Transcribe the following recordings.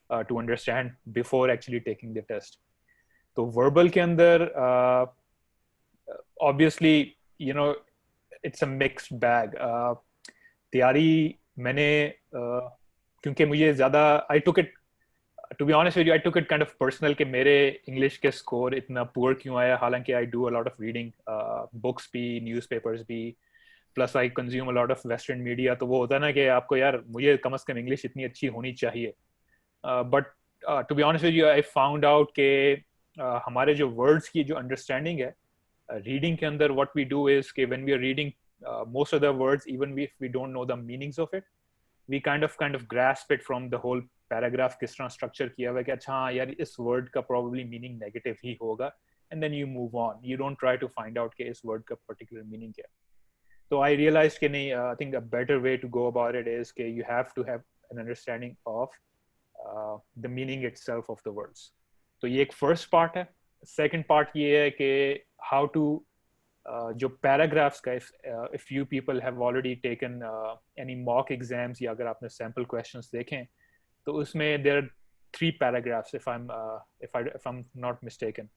to understand before actually taking the test. तो verbal के अंदर obviously it's a mixed bag. तैयारी मैंने क्योंकि मुझे ज़्यादा I took it to be honest with you, I took it kind of personal कि मेरे इंग्लिश के स्कोर इतना पुअर क्यों आया, हालांकि I do a lot of reading, books भी, न्यूज़पेपर्स भी, plus I consume a lot of western media. तो वो होता है ना कि आपको यार मुझे कम से कम इंग्लिश इतनी अच्छी होनी चाहिए. But to be honest with you I found out कि हमारे जो वर्ड्स की जो अंडरस्टैंडिंग है रीडिंग के अंदर, व्हाट वी डू इज कि when we are reading most of the words, even if we don't know the meanings of it, we kind of grasp it from the whole paragraph किस तरह structure किया हुआ है कि अच्छा हाँ यार इस word का probably meaning negative ही होगा, and then you move on. You don't try to find out कि इस word का particular meaning क्या है. So I realized कि नहीं, I think a better way to go about it is कि you have to have an understanding of the meaning itself of the words. तो ये एक first part है. Second part ये है कि how to जो पैराग्राफ्स का, if you people have already taken any mock exams या अगर आपने sample questions देखें तो उसमें there are 3 paragraphs if I'm not mistaken.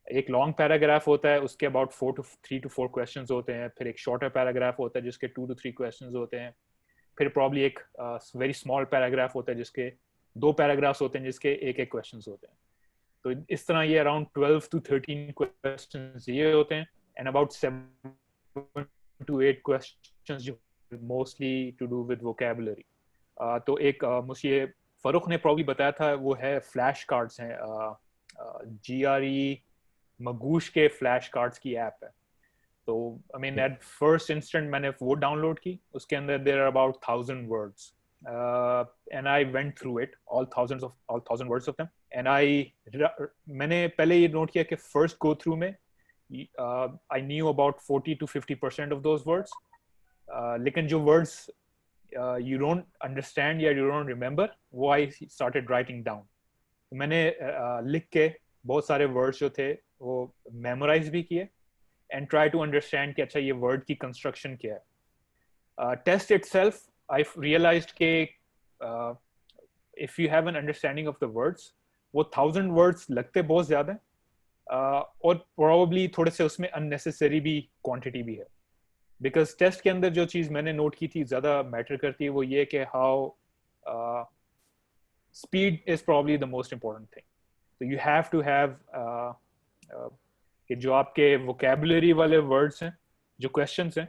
एक लॉन्ग पैराग्राफ होता है, उसके अबाउट 3 to 4 क्वेश्चंस होते हैं. फिर एक शॉर्टर पैराग्राफ होता है जिसके 2 to 3 क्वेश्चंस होते हैं. फिर प्रॉब्ली एक वेरी स्मॉल पैराग्राफ होता है जिसके 2 पैराग्राफ्स होते हैं जिसके एक क्वेश्चंस होते हैं. तो इस तरह ये अराउंड 12 to 13 क्वेश्चंस ये होते हैं, and about 7 to 8 questions mostly to do with vocabulary. तो एक मुझे फरूख ने प्रॉब्ली बताया था, वो है फ्लैश कार्ड्स हैं, GRE मगूश के फ्लैश कार्ड्स की ऐप है. तो I mean at first instant मैंने वो डाउनलोड की. उसके अंदर there are about 1000 words, and I went through it all 1000 words of them. And मैंने पहले ये नोट किया कि फर्स्ट गो थ्रू में I knew about 40 to 50% of those words. लेकिन जो words you don't understand या you don't remember, वो I started writing down. तो मैंने लिख के बहुत सारे words जो थे वो memorize भी किए and try to understand कि अच्छा ये word की construction क्या है. Test itself, I realized कि if you have an understanding of the words, वो 1000 words लगते बहुत ज़्यादा हैं. और प्रॉब्ली थोड़े से उसमें अननेसेसरी भी क्वांटिटी भी है. बिकॉज टेस्ट के अंदर जो चीज मैंने नोट की थी ज्यादा मैटर करती है वो ये कि how speed is probably the most important thing. तो यू हैव टू हैव कि जो आपके वोकेबुलरी वाले वर्ड्स हैं, जो क्वेश्चंस हैं,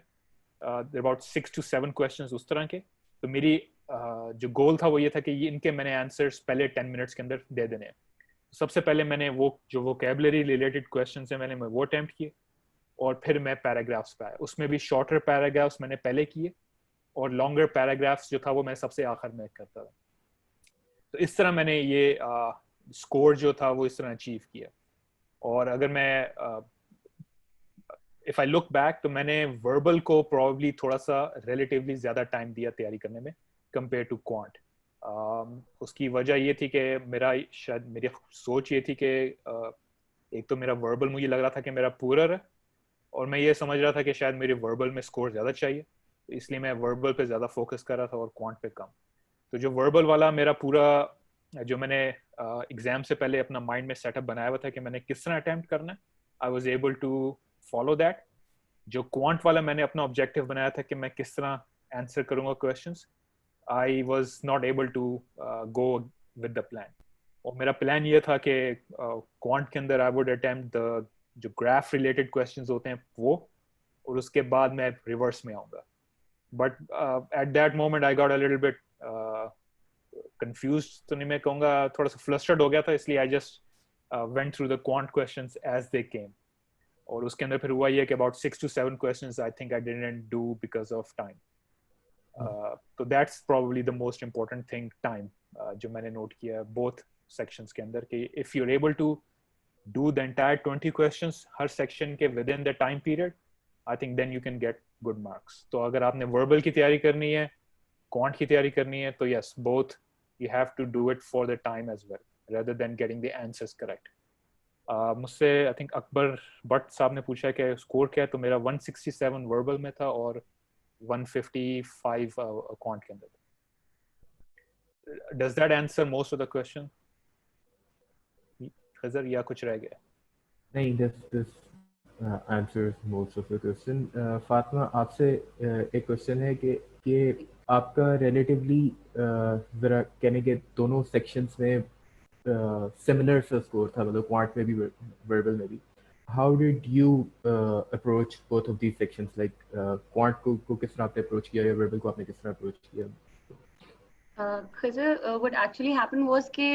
अबाउट 6 to 7 क्वेश्चंस उस तरह के. तो मेरी जो गोल था वो ये था कि ये इनके मैंने आंसर्स पहले 10 मिनट्स के अंदर दे देने हैं. सबसे पहले मैंने वो जो वोकेबुलरी रिलेटेड क्वेश्चन है मैंने वो अटेम्प्ट किए, और फिर मैं पैराग्राफ्स पे आया. उसमें भी शॉर्टर पैराग्राफ्स मैंने पहले किए और लॉन्गर पैराग्राफ्स जो था वो मैं सबसे आखिर में करता था. तो इस तरह मैंने ये स्कोर जो था वो इस तरह अचीव किया. और अगर मैं इफ आई लुक बैक तो मैंने वर्बल को प्रॉब्ली थोड़ा सा रिलेटिवली ज़्यादा टाइम दिया तैयारी करने में कंपेयर टू क्वांट. उसकी वजह ये थी कि मेरी सोच ये थी कि एक तो मेरा वर्बल मुझे लग रहा था कि मेरा पूरर है, और मैं ये समझ रहा था कि शायद मेरे वर्बल में स्कोर ज़्यादा चाहिए, तो इसलिए मैं वर्बल पे ज़्यादा फोकस कर रहा था और क्वांट पे कम. तो जो वर्बल वाला मेरा पूरा जो मैंने एग्जाम से पहले अपना माइंड में सेटअप बनाया हुआ था कि मैंने किस तरह अटैम्प्ट करना है, I was able to follow that. जो क्वांट वाला मैंने अपना ऑब्जेक्टिव बनाया था कि मैं किस तरह आंसर करूंगा questions, I was not able to go with the plan. और मेरा प्लान ये था कि क्वांट के अंदर I would attempt the जो ग्राफ रिलेटेड क्वेश्चंस होते हैं वो, और उसके बाद मैं रिवर्स में आऊँगा. But at that moment I got a little bit confused, तो नहीं मैं कहूँगा, थोड़ा सा फ्लस्टर्ड हो गया था, इसलिए I just went through the quant questions as they came. और उसके अंदर फिर हुआ ये कि about 6 to 7 questions I think I didn't do because of time. तो that's probably the most important thing, time, जो मैंने नोट किया है बोथ सेक्शंस के अंदर कि if you are able to do the entire 20 questions हर सेक्शन के within the time period, I think then you can get good marks. तो अगर आपने वर्बल की तैयारी करनी है, क्वांट की तैयारी करनी है, तो yes, both you have to do it for the time as well rather than getting the answers correct. मुझसे आई थिंक अकबर भट्ट साहब ने पूछा कि स्कोर क्या है, तो मेरा 167 वर्बल में था और 155 क्वांट के अंदर. does that answer most of the question? खजर या कुछ रह गया? नहीं, this answers most of the question. Fatima, आपसे एक क्वेश्चन है कि आपका relatively जरा कहने के दोनों sections में similar सा score था, मतलब quant में भी verbal में भी. How did you approach both of these sections? Like quant को किस तरह आपने approach किया या verbal को आपने किस तरह approach किया? खजर, what actually happened was कि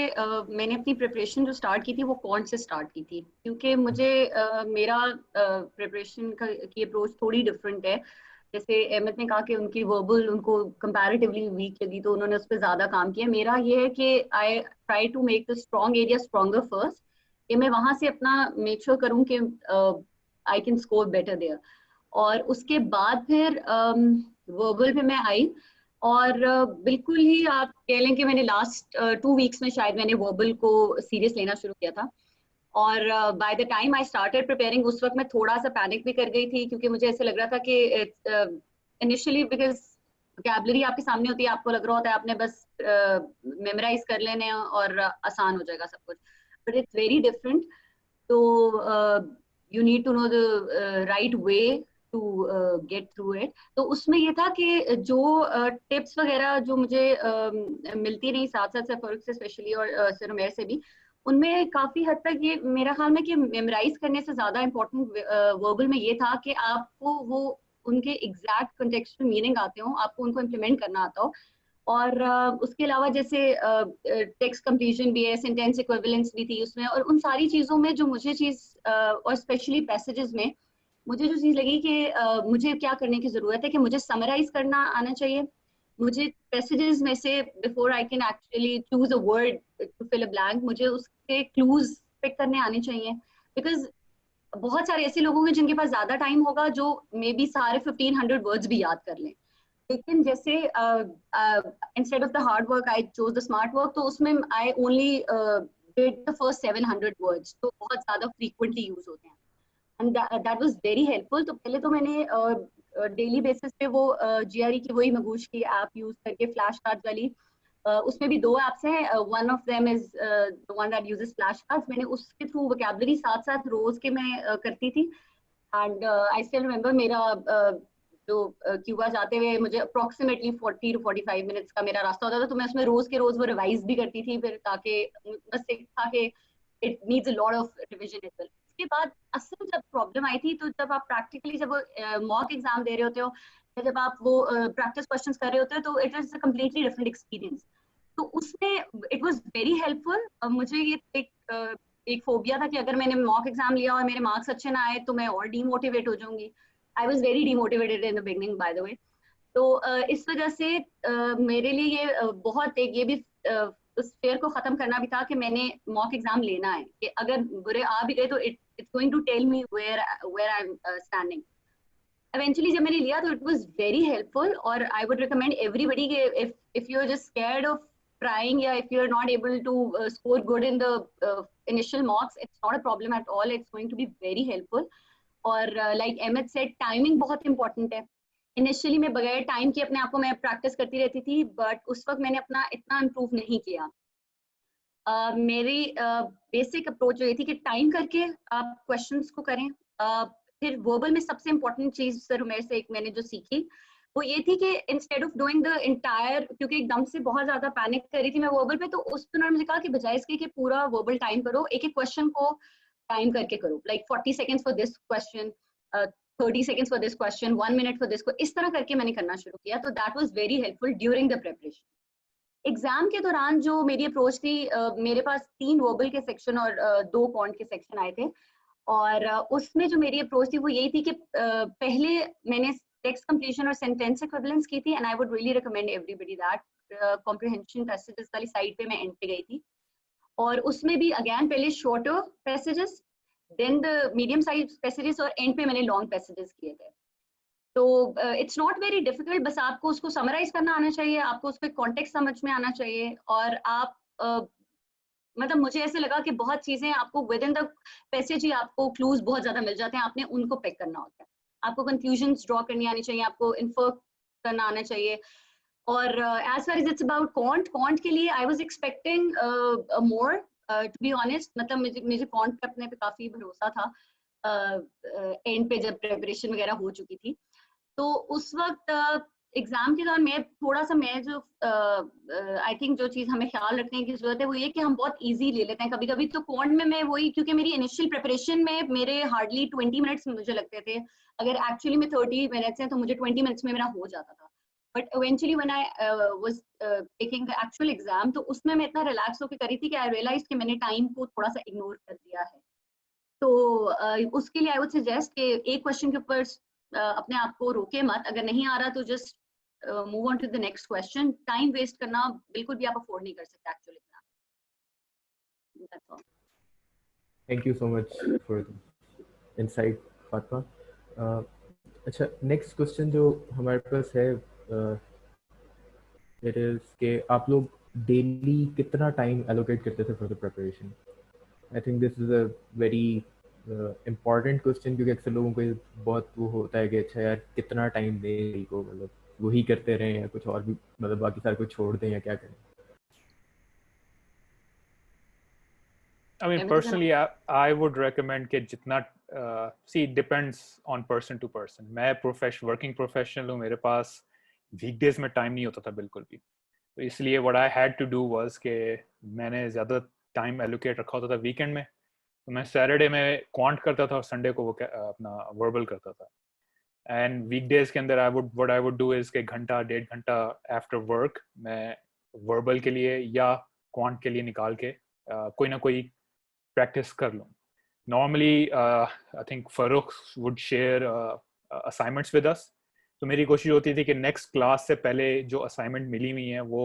मैंने अपनी प्रिपरेशन जो स्टार्ट की थी वो क्वांट से स्टार्ट की थी, क्योंकि मुझे मेरा प्रिपरेशन की अप्रोच थोड़ी डिफरेंट है. जैसे अहमद ने कहा कि उनकी वर्बल उनको कंपैरेटिवली वीक लगी तो उन्होंने उस पर ज़्यादा काम किया. मेरा ये है कि I try to make the strong area stronger first, कि मैं वहाँ से अपना मेक श्योर करूँ कि I can score better there, और उसके बाद फिर वर्बल पे मैं आई. और बिल्कुल ही आप कह लें कि मैंने लास्ट 2 वीक्स में शायद मैंने वर्बल को सीरियस लेना शुरू किया था. और by the time I started preparing उस वक्त मैं थोड़ा सा पैनिक भी कर गई थी, क्योंकि मुझे ऐसे लग रहा था कि इनिशियली बिकॉज वोकैबुलरी आपके सामने होती है, आपको लग रहा होता है आपने बस मेमोराइज कर लेने और आसान हो जाएगा सब कुछ, बट इट्स वेरी डिफरेंट. तो you need to know the right way to get through it. तो उसमें ये था कि जो टिप्स वगैरह जो मुझे मिलती रही साथ साथ फरूक से स्पेशली और सर उमेर से भी, उनमें काफी हद तक ये मेरा ख्याल में कि मेमोराइज करने से ज्यादा इम्पोर्टेंट वर्बल में ये था कि आपको वो उनके एग्जैक्ट कॉन्टेक्चुअल मीनिंग आते हो, आपको उनको इम्प्लीमेंट करना आता हो. और उसके अलावा जैसे टेक्स्ट कंप्लीशन भी है, सेंटेंस इक्विवेलेंस भी थी उसमें, और उन सारी चीज़ों में जो मुझे चीज़ और स्पेशली पैसेजेस में मुझे जो चीज़ लगी कि मुझे क्या करने की ज़रूरत है कि मुझे समराइज करना आना चाहिए. मुझे पैसेजेस में से before I can actually choose a word to fill a blank, मुझे उसके क्लूज पिक करने आने चाहिए. बिकॉज बहुत सारे ऐसे लोग होंगे जिनके पास ज़्यादा टाइम होगा जो मे बी सारे 1500 वर्ड्स भी याद कर लें, लेकिन जैसे instead of the hard work I chose the smart work, तो उसमें I only did the first 700 words, तो बहुत ज़्यादा फ्रीक्वेंटली यूज होते हैं. And that was very helpful. तो पहले तो मैंने डेली बेसिस पे वो GRE की वही मगूश की ऐप यूज करके, फ्लैश कार्ड वाली, उसमें भी 2 एप्स हैं. One of them is the one that uses flash cards. मैंने उसके थ्रू वोकैबुलरी साथ साथ रोज के मैं करती थी. एंड आई स्टिल रिमेंबर मेरा जो क्यूबा जाते हुए मुझे अप्रोक्सीमेटली 40 to 45 मिनट्स का मेरा रास्ता होता था, तो मैं उसमें रोज के रोज वो रिवाइज भी करती थी फिर, ताकि बस एक था कि it needs a lot of revision as well. उसके बाद असल जब प्रॉब्लम आई थी, तो जब आप प्रैक्टिकली जब मॉक एग्जाम दे रहे होते हो या जब आप वो प्रैक्टिस क्वेश्चंस कर रहे होते हो, तो it is a completely different experience. तो उसमें इट वाज वेरी हेल्पफुल. मुझे ये एक फोबिया था कि अगर मैंने मॉक एग्जाम लिया और मेरे मार्क्स अच्छे ना आए तो मैं और डीमोटिवेट हो जाऊंगी. I was very demotivated in the beginning by the way. तो इस वजह से मेरे लिए ये बहुत एक ये भी उस फेयर को खत्म करना भी था कि मैंने मॉक एग्जाम लेना है, कि अगर बुरे आ भी गए तो it's going to tell me where I am standing. eventually जब मैंने लिया तो it was very helpful, और I would recommend everybody कि if you're just scared of trying, या if you're not able to score good in the initial mocks, it's not a problem at all. It's going to be very helpful. और like Ahmed said, timing बहुत important है. Initially मैं बगैर time के अपने आप को मैं प्रैक्टिस करती रहती थी, बट उस वक्त मैंने अपना इतना इम्प्रूव नहीं किया. मेरी बेसिक अप्रोच ये थी कि टाइम करके आप क्वेश्चंस को करें. फिर वर्बल में सबसे इम्पोर्टेंट चीज सर उमेर से एक मैंने जो सीखी वो ये थी कि instead of doing the entire, क्योंकि एकदम से बहुत ज्यादा पैनिक कर रही थी मैं वर्बल पे, तो उस पर उन्होंने मुझे कहा कि बजाय इसके कि पूरा वर्बल टाइम करो, एक एक क्वेश्चन को टाइम करके करो. Like 40 seconds for this question, 30 seconds for this question, 1 minute for this को, इस तरह करके मैंने करना शुरू किया. तो that was very helpful during the preparation. Exam के दौरान जो मेरी अप्रोच थी, मेरे पास 3 वर्बल के सेक्शन और 2 क्वांट के सेक्शन आए थे. और उसमें जो मेरी अप्रोच थी वो यही थी कि पहले मैंने टेक्स्ट कंप्लीशन और सेंटेंस इक्विवेलेंस की थी. And I would really recommend everybody that. Comprehension passages वाली साइड पे मैं एंड पे गई थी, और उसमें भी अगेन पहले shorter passages, then the medium size passages, और एंड पे मैंने लॉन्ग पैसेजेस किए थे. तो इट्स नॉट वेरी डिफिकल्ट. बस आपको उसको समराइज करना आना चाहिए, आपको उसके कॉन्टेक्स्ट समझ में आना चाहिए, और आप मतलब मुझे ऐसे लगा कि बहुत चीजें आपको विद इन द पैसेज ही आपको क्लूज बहुत ज्यादा मिल जाते हैं, आपने उनको पिक करना होता है. आपको कंक्लूजन्स ड्रॉ करनी आनी चाहिए, आपको इन्फर करना आना चाहिए. और as far as it's about quant के लिए I was expecting more to be honest. मतलब मुझे quant पे अपने पे काफी भरोसा था एंड पे जब प्रिपरेशन वगैरह हो चुकी थी। तो उस वक्त एग्जाम के दौरान मैं जो आई थिंक जो चीज हमें ख्याल रखने की जरूरत है वो ये कि हम बहुत इजी ले लेते हैं कभी कभी। तो क्वांट में मैं वही, क्योंकि मेरी इनिशियल प्रिपरेशन में मेरे हार्डली 20 मिनट्स मुझे लगते थे, अगर एक्चुअली में 30 मिनट्स हैं तो मुझे 20 मिनट्स में मेरा हो जाता था। But eventually when I was taking the actual exam, तो उसमें मैं इतना रिलैक्स होकर करी थी कि आई रियलाइज कि मैंने टाइम को थोड़ा सा इग्नोर कर दिया है। तो उसके लिए आई वुड सजेस्ट कि एक क्वेश्चन के ऊपर अपने आप को रोके मत, अगर नहीं आ रहा तो just move on to the next question. Time waste करना बिल्कुल भी आप अफोर्ड नहीं कर सकते actually. That's all. Thank you so much for the insight Fatima. अच्छा, नेक्स्ट क्वेश्चन जो हमारे पास है इट इज कि आप लोग डेली कितना टाइम एलोकेट करते थे for the preparation? I think this is a very important question, क्योंकि अक्सर लोगों को बहुत वो होता है कि अच्छा यार कितना टाइम दें को, मतलब वही करते रहें या कुछ और भी, मतलब बाकी सारे कुछ छोड़ दें या क्या करें? I mean, personally, I would recommend कि जितना see it depends on person to person. मैं working professional हूँ, मेरे पास weekdays में time नहीं होता था बिल्कुल भी। तो इसलिए what I had to do was कि मैंने ज़्यादा time allocate रखा होता था weekend में। तो मैं Saturday में quant करता था और Sunday को वो अपना verbal करता था। And weekdays के अंदर what I would do is कि घंटा 1.5 घंटा after work मैं verbal के लिए या quant के लिए निकाल के कोई ना कोई practice कर लूँ। Normally, I think Farooq would share assignments with us. तो मेरी कोशिश होती थी कि next class से पहले जो assignment मिली हुई है वो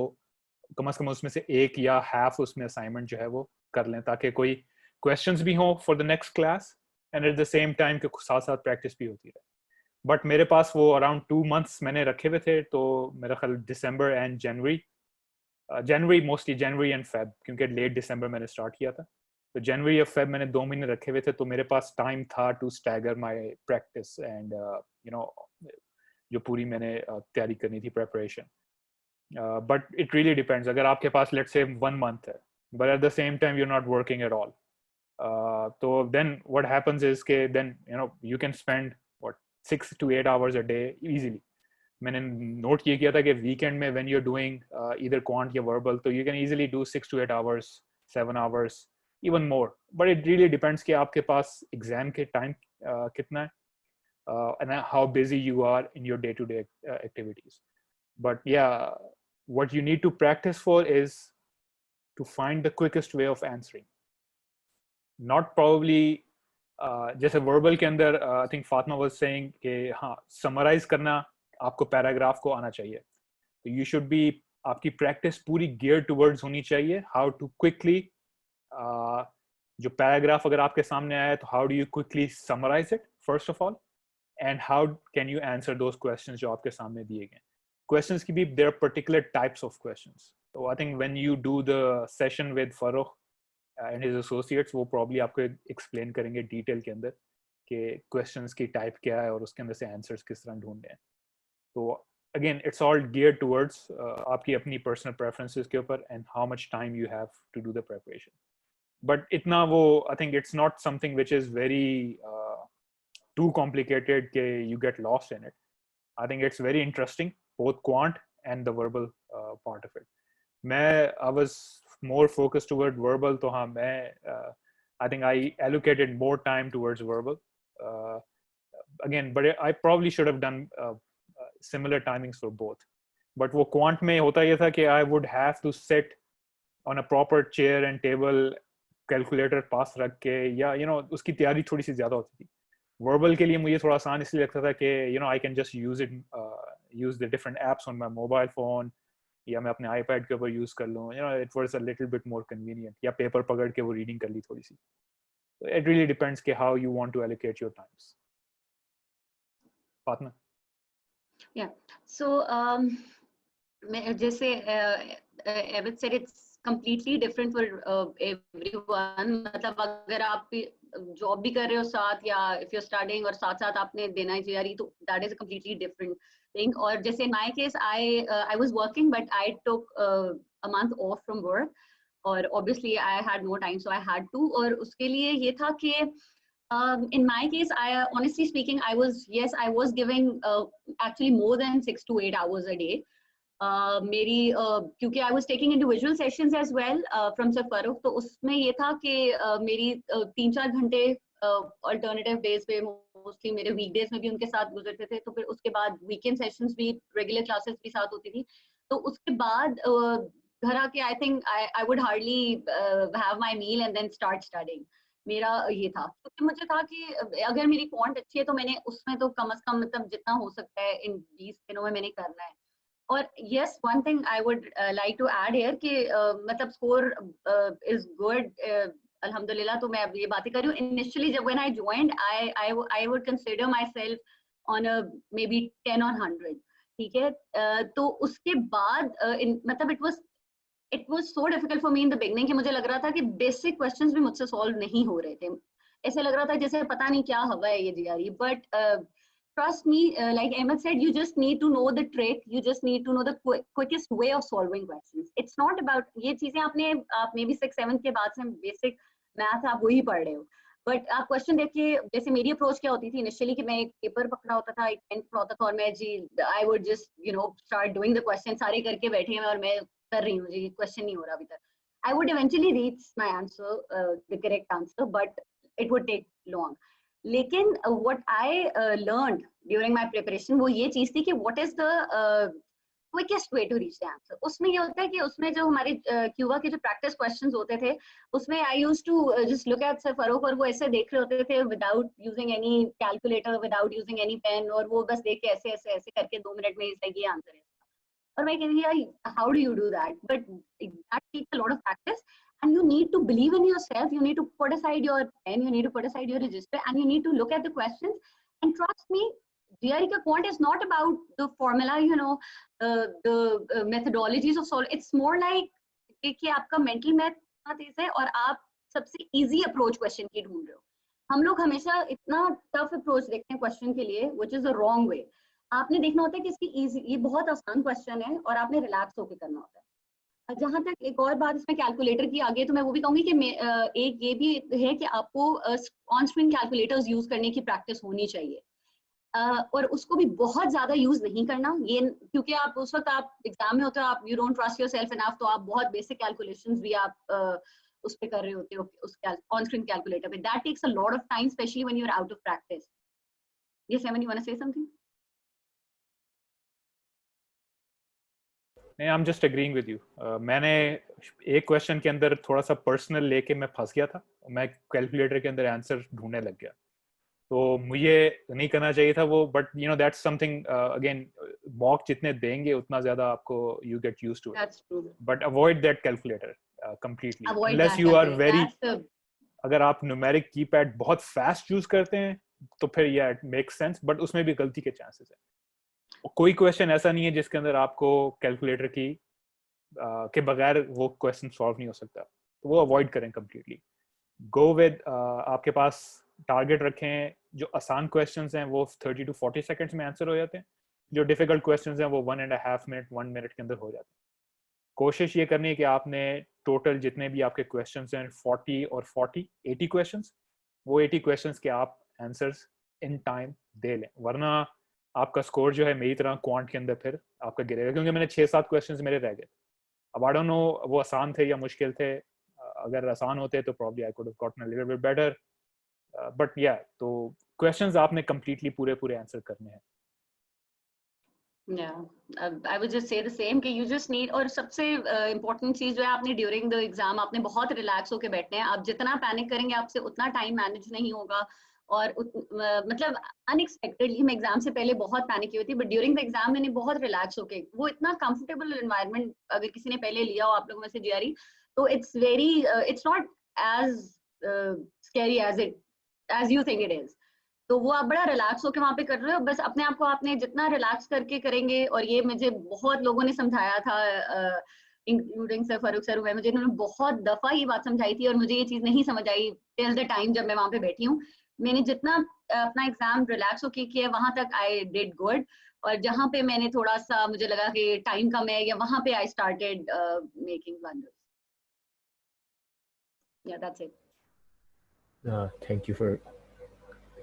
कम से कम उसमें से एक या half उसमें assignment जो है वो कर लें, ताकि कोई questions भी हो for the next class and at the same time के साथ साथ practice भी होती रहे। But मेरे पास वो around 2 months मैंने रखे हुए थे, तो मेरा ख्याल December and January mostly January and Feb, क्योंकि late December मैंने start किया था। तो जनवरी या फेब मैंने 2 महीने रखे हुए थे, तो मेरे पास टाइम था to stagger my practice and you know जो पूरी मैंने तैयारी करनी थी preparation. But it really depends, अगर आपके पास लेट्स से 1 मंथ है but at the same time you are not working at all, तो देन व्हाट हैपेंस इज के then you can spend what 6 to 8 hours a day easily। मैंने note ये किया था कि वीकेंड में when you are doing either quant या verbal, तो you can easily do 6 to 8 hours, 7 hours, even more, but it really depends कि आपके पास एग्जाम के टाइम कितना है and how busy you are in your day-to-day activities. But yeah, what you need to practice for is to find the quickest way of answering, not probably जैसे verbal के अंदर I think Fatma was saying कि हाँ summarize करना आपको paragraph को आना चाहिए, तो you should be, आपकी practice पूरी geared towards होनी चाहिए how to quickly जो पैराग्राफ अगर आपके सामने आया तो how do you quickly summarise it first of all, and how can you answer those questions जो आपके सामने दिए गए। क्वेश्चंस की भी there are particular types of questions, तो I think when you do the session with Farrukh and his associates, वो probably आपको एक्सप्लेन करेंगे डिटेल के अंदर कि क्वेश्चंस की टाइप क्या है और उसके अंदर से आंसर्स किस तरह ढूंढने हैं। तो again it's all geared towards आपकी अपनी पर्सनल प्रेफरेंसेस के ऊपर and how much time you have to do the preparation. But itna wo, I think it's not something which is very too complicated ke you get lost in it. I think it's very interesting, both quant and the verbal part of it. I was more focused toward verbal, to haan I think I allocated more time towards verbal again, but I probably should have done similar timings for both. But wo quant mein hota ye tha ki I would have to sit on a proper chair and table, calculator पास रख के, या उसकी तैयारी थोड़ी सी ज़्यादा होती थी। वर्बल के लिए मुझे थोड़ा आसान इसलिए लगता था कि I can just use the different apps on my mobile phone, या मैं अपने आईपैड के ऊपर यूज़ कर लूँ, it was a little bit more convenient, या पेपर पकड़ के वो रीडिंग कर ली थोड़ी सी। इट रियली डिपेंड्स कि how you want to allocate your times. Fatima? या सो जैसे एविद said, it's completely different for everyone. मतलब अगर आप जॉब भी कर रहे हो साथ, या if you're studying और साथ साथ आपने देना है GRE, तो that is a completely different thing. और जैसे in my case I was working but I took a month off from work और obviously I had no time so I had to. और उसके लिए ये था कि in my case I honestly speaking I was giving actually more than 6 to 8 hours a day. मेरी क्योंकि I was taking individual sessions as well from sir Farooq, तो उसमें ये था कि मेरी 3-4 घंटे अल्टरनेटिव डेज पे मोस्टली मेरे वीकडेज में भी उनके साथ गुजरते थे, तो फिर उसके बाद वीकेंड सेशंस भी, रेगुलर क्लासेस भी साथ होती थी। तो उसके बाद घर आके I think I would hardly have my meal and then start studying. मेरा ये था क्योंकि मुझे था कि अगर मेरी क्वांट अच्छी है तो मैंने उसमें तो कम से कम मतलब जितना हो सकता है इन 20 दिनों में मैंने करना है। और yes, one thing I would like to add here कि मतलब score is good अल्हम्दुलिल्लाह। तो मैं अब ये बातें कर रही हूँ, initially जब when I joined I would consider myself on a maybe 10 on 100, ठीक है। तो उसके बाद मतलब it was so difficult for me in the beginning कि मुझे लग रहा था कि basic questions भी मुझसे solve नहीं हो रहे थे। ऐसे लग रहा था जैसे पता नहीं क्या हवा है ये GRE. but trust me, like Ahmed said, you just need to know the trick. You just need to know the quickest way of solving questions. It's not about ये चीजें आप maybe 6-7 के बाद से basic math आप वही पढ़ रहे हो, but आप question देखिए। जैसे मेरी approach क्या होती थी initially कि मैं एक paper पकड़ा होता था, एक pen पकड़ा होता था और मैं जी I would just start doing the questions, सारे करके बैठे हैं और मैं कर रही हूँ जी, question नहीं हो रहा अभी तक। I would eventually reach my answer, the correct answer, but it would take long. लेकिन what I learned during my preparation वो ये चीज थी कि what is the quickest way to reach the answer. उसमें ये होता है कि उसमें जो हमारे क्यूबा के जो practice questions होते थे उसमें I used to just look at Sir Farouk और वो ऐसे देख रहे होते थे without using any calculator, without using any pen, और वो बस देख के ऐसे करके 2 मिनट में इसका ये आंसर है। और मैं कह रही यार how do you do that? But that takes a lot of practice. And you need to believe in yourself. You need to put aside your pen, you need to put aside your register, and you need to look at the questions. And trust me, GRE ka quant is not about the formula, the methodologies of solve. It's more like कि आपका mental math इतना तेज है और आप सबसे easy approach question की ढूंढ रहे हो। हम लोग हमेशा इतना tough approach देखते हैं question के लिए, which is the wrong way. आपने देखना होता है कि इसकी easy, ये बहुत आसान question है और आपने relax होकर करना होता है। जहां तक एक और बात इसमें कैलकुलेटर की आगे, तो मैं वो भी कहूंगी कि एक ये भी है कि आपको ऑन स्क्रीन कैलकुलेटर्स यूज करने की प्रैक्टिस होनी चाहिए, और उसको भी बहुत ज्यादा यूज नहीं करना ये, क्योंकि आप उस वक्त आप एग्जाम में होते हो, आप you don't trust yourself enough, तो आप बहुत बेसिक कैलकुलेशंस भी आप उस पे कर रहे होते हो उस ऑन स्क्रीन कैलकुलेटर पे। That takes a lot of time especially when you are out of practice. Yes एमन, you want to say something? नहीं, I am just agreeing with you. मैंने एक क्वेश्चन के अंदर थोड़ा सा पर्सनल लेके मैं फंस गया था, मैं कैलकुलेटर के अंदर आंसर ढूंढने लग गया, तो मुझे नहीं करना चाहिए था वो। But that's something again, mock जितने देंगे उतना ज्यादा आपको you get used to it, but avoid that calculator completely unless you are very, अगर आप न्यूमेरिक कीपैड बहुत फास्ट यूज करते हैं तो फिर या इट मेक्स सेंस, बट उसमें भी गलती के चांसेस है। कोई क्वेश्चन ऐसा नहीं है जिसके अंदर आपको कैलकुलेटर की के बगैर वो क्वेश्चन सॉल्व नहीं हो सकता, तो वो अवॉइड करें कंप्लीटली। गो विद आपके पास टारगेट रखें, जो आसान क्वेश्चंस हैं वो 30 to 40 सेकंड्स में आंसर हो जाते हैं, जो डिफिकल्ट क्वेश्चंस हैं वो 1.5 मिनट 1 मिनट के अंदर हो जाते हैं। कोशिश ये करनी है कि आपने टोटल जितने भी आपके क्वेश्चंस हैं 40 और 40 80 क्वेश्चंस, वो 80 क्वेश्चंस के आप आंसर्स इन टाइम दे लें, वरना आपका स्कोर जो है मेरी तरह क्वांट के अंदर फिर आपका गिरेगा। क्योंकि मैंने 6-7 क्वेश्चंस मेरे रह गए, अब आई डोंट नो वो आसान थे या मुश्किल थे। अगर आसान होते तो probably I could have gotten a little bit better, but या तो क्वेश्चंस आपने कंप्लीटली पूरे आंसर करने हैं। I would just say the same कि you just need, और सबसे important चीज जो है आपने during the exam आपने बहुत रिलैक्स होके बैठना है। आप जितना पैनिक करेंगे आपसे उतना टाइम मैनेज नहीं होगा, और मतलब अनएक्सपेक्टेडली मैं एग्जाम से पहले बहुत पैनिक की हुई थी, बट ड्यूरिंग द एग्जाम मैंने बहुत रिलैक्स होके, वो इतना कंफर्टेबल एनवायरनमेंट अगर किसी ने पहले लिया हो आप लोगों में से जीआरई, तो it's very it's not as scary as you think it is. तो वो आप बड़ा रिलैक्स होके वहाँ पे कर रहे हो, बस अपने आप को आपने जितना रिलैक्स करके करेंगे, और ये मुझे बहुत लोगों ने समझाया था, इंक्लूडिंग सर फारूक सर हुए, मुझे इन्होंने बहुत दफा ये बात समझाई थी और मुझे ये चीज नहीं समझ आई टिल द टाइम जब मैं वहाँ पे बैठी हूँ। मैंने जितना अपना एग्जाम रिलैक्स होके किया वहां तक आई डिड गुड, और जहाँ पे मैंने थोड़ा सा मुझे लगा कि टाइम कम है या वहाँ पे आई स्टार्टेड मेकिंग ब्लंडर्स. या that's it. Thank you for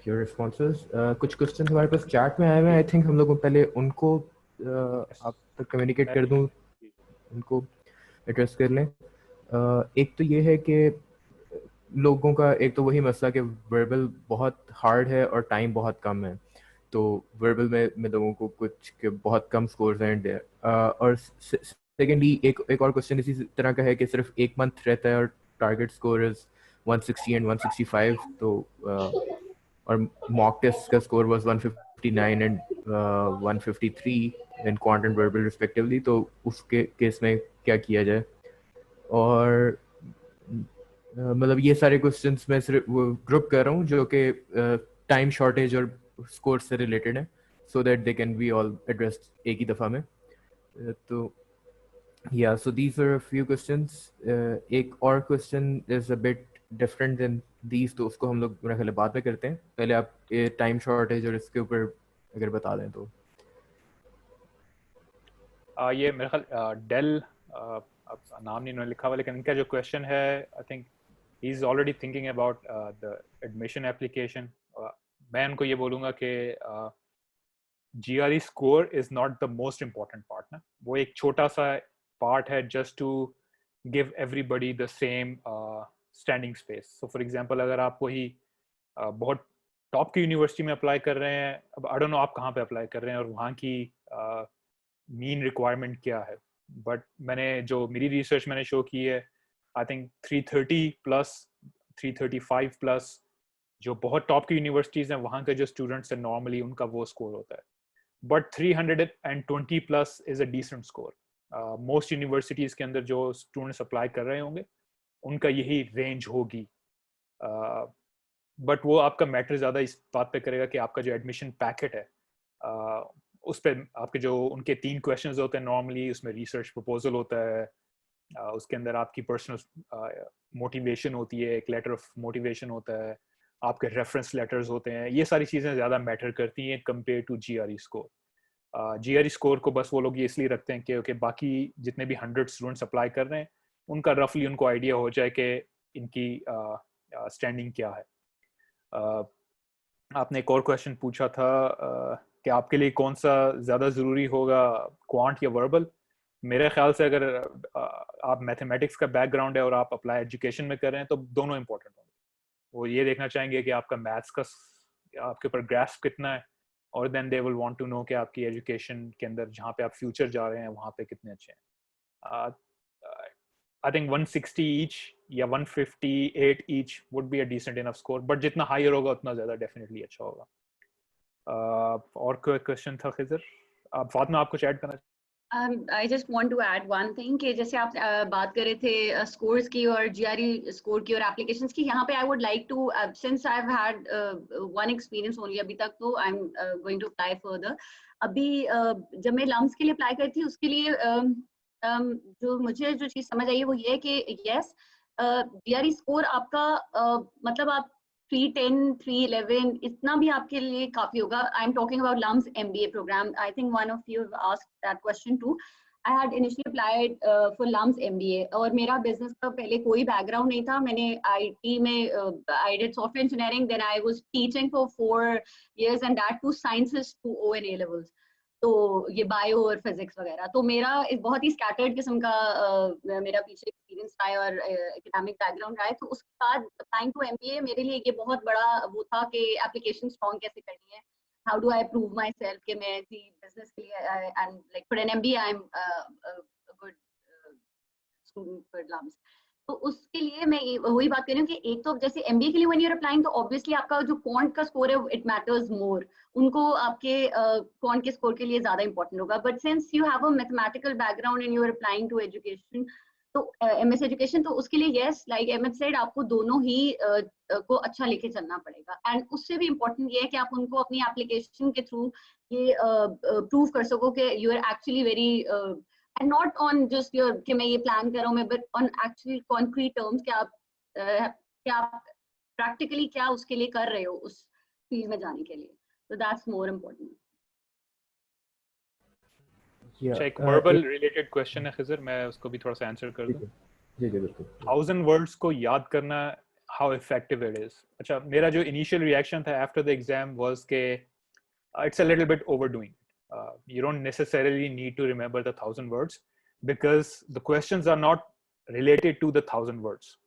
your responses. कुछ क्वेश्चन हमारे पास चैट में आए हुए हैं. आई थिंक हम लोग पहले उनको आप तक कम्युनिकेट कर दूं, उनको एड्रेस कर लें. एक तो ये है कि लोगों का एक तो वही मसला कि वर्बल बहुत हार्ड है और टाइम बहुत कम है. तो वर्बल में लोगों को कुछ के बहुत कम स्कोर्स हैं. और सेकेंडली एक और क्वेश्चन इसी तरह का है कि सिर्फ एक मंथ रहता है और टारगेट स्कोर इज 160 एंड 165. तो और मॉक टेस्ट का score was 159 and 153 in quant and verbal respectively. तो उसके केस में क्या किया जाए? और मतलब ये सारे क्वेश्चंस मैं सिर्फ ग्रुप कर रहा हूँ जो कि टाइम शॉर्टेज और स्कोर से रिलेटेड है, so that they can be all addressed एक ही दफ़ा में. तो या so these are few questions. एक और question is a bit different than these, तो उसको हम लोग मेरा ख्याल है बाद में करते हैं. पहले आप टाइम शॉर्टेज और इसके ऊपर अगर बता दें तो. ये मेरा ख्याल डेल, अब नाम नहीं उन्होंने लिखा हुआ, लेकिन इनका जो क्वेश्चन है I think he is already thinking about the admission application. मैं उनको ये बोलूँगा कि GRE score is not the most important part ना. वो एक छोटा सा पार्ट है just to give everybody the same standing space. So for example अगर आप वही बहुत टॉप की यूनिवर्सिटी में अप्लाई कर रहे हैं, अब आई डोंट नो आप कहाँ पे अप्लाई कर रहे हैं और वहाँ की मीन रिक्वायरमेंट क्या है, बट मैंने जो मेरी रिसर्च मैंने शो की है आई थिंक 330 प्लस 335 प्लस जो बहुत टॉप की यूनिवर्सिटीज़ हैं वहाँ के जो स्टूडेंट्स हैं नॉर्मली उनका वो स्कोर होता है. But 320 plus is a decent score. Most universities के अंदर जो स्टूडेंट्स अप्लाई कर रहे होंगे उनका यही रेंज होगी. बट वो आपका मैटर ज़्यादा इस बात पे करेगा कि आपका जो एडमिशन पैकेट है उस पर आपके जो उनके 3 क्वेश्चंस होते हैं नॉर्मली, उसमें रिसर्च प्रपोजल होता है, उसके अंदर आपकी पर्सनल मोटिवेशन होती है, एक लेटर ऑफ मोटिवेशन होता है, आपके रेफरेंस लेटर्स होते हैं. ये सारी चीज़ें ज़्यादा मैटर करती हैं compare to GRE score. GRE score को बस वो लोग ये इसलिए रखते हैं कि बाकी जितने भी 100 स्टूडेंट्स अप्लाई कर रहे हैं उनका रफली उनको आइडिया हो जाए कि इनकी स्टैंडिंग क्या है. आपने एक और क्वेश्चन पूछा था कि आपके लिए कौन सा ज़्यादा ज़रूरी होगा, क्वांट या वर्बल. मेरे ख्याल से अगर आप मैथमेटिक्स का बैकग्राउंड है और आप अप्लाई एजुकेशन में कर रहे हैं तो दोनों इंपॉर्टेंट होंगे. वो ये देखना चाहेंगे कि आपका मैथ्स का आपके ऊपर ग्रास्प कितना है, और then they will want to know कि आपकी एजुकेशन के अंदर जहाँ पे आप फ्यूचर जा रहे हैं वहाँ पे कितने अच्छे हैं. आई थिंक 160 ईच या 158 each would be a decent enough score, but जितना हायर होगा उतना ज़्यादा डेफिनेटली अच्छा होगा. और कोई क्वेश्चन था खिजर? आप फातिमा आप कुछ ऐड करना? I just want to add one thing कि जैसे आप बात कर रहे थे स्कोर्स की और GRE स्कोर की और एप्लीकेशंस की, यहाँ पे I would like to since I've had one experience only अभी तक, तो I'm going to apply further. अभी जब मैं लम्स के लिए अप्लाई करी थी उसके लिए जो मुझे जो चीज़ समझ आई है वो ये है कि yes GRE स्कोर आपका मतलब आप 310, 311 इतना भी आपके लिए काफी होगा. I am talking about LUMS MBA programme. I think one of you asked that question too. I had initially applied for LUMS MBA और मेरा बिजनेस का पहले कोई बैकग्राउंड नहीं था. मैंने IT में I did software engineering, then I was teaching for 4 years and that too sciences to O and A levels. तो ये बायो और फिजिक्स वगैरह, तो मेरा एक बहुत ही स्कैटर्ड किस्म का मेरा पीछे एक्सपीरियंस रहा है और एकेडमिक बैकग्राउंड रहा है. तो उसके बाद अप्लाइंग टू MBA मेरे लिए ये बहुत बड़ा वो था कि एप्लीकेशन स्ट्रॉन्ग कैसे करनी है, how do I prove myself कि मैं बिजनेस के लिए and like for an MBA I am good student for LUMS. तो उसके लिए मैं वही बात कर रही हूँ कि एक तो जैसे MBA के लिए व्हेन यू आर अप्लाइंग तो ऑब्वियसली आपका जो क्वांट का स्कोर है इट मैटर्स मोर. उनको आपके क्वांट के स्कोर के लिए ज्यादा इंपॉर्टेंट होगा. But since you have a mathematical background and you are applying to education, तो MS एजुकेशन, तो उसके लिए यस लाइक Ahmed said आपको दोनों ही को अच्छा लेके चलना पड़ेगा. एंड उससे भी इम्पोर्टेंट ये है कि आप उनको अपनी एप्लीकेशन के थ्रू ये प्रूव कर सको कि you are actually very and not on just your कि मैं ये प्लान कर रहा हूँ मैं, but on actual concrete terms कि आप practically क्या उसके लिए कर रहे हो उस फील्ड में जाने के लिए. So that's more important. अच्छा, एक वर्बल रिलेटेड क्वेश्चन है खिजर, मैं उसको भी थोड़ा सा आंसर कर दूं। जी जी बिल्कुल। 1000 वर्ड्स को याद करना, हाउ इफेक्टिव इट इज। अच्छा, मेरा जो इनिशियल रिएक्शन था आफ्टर द एग्जाम वाज के it's a little bit overdoing. You don't necessarily need to remember the 1000 words because the questions are not related to the 1000 words.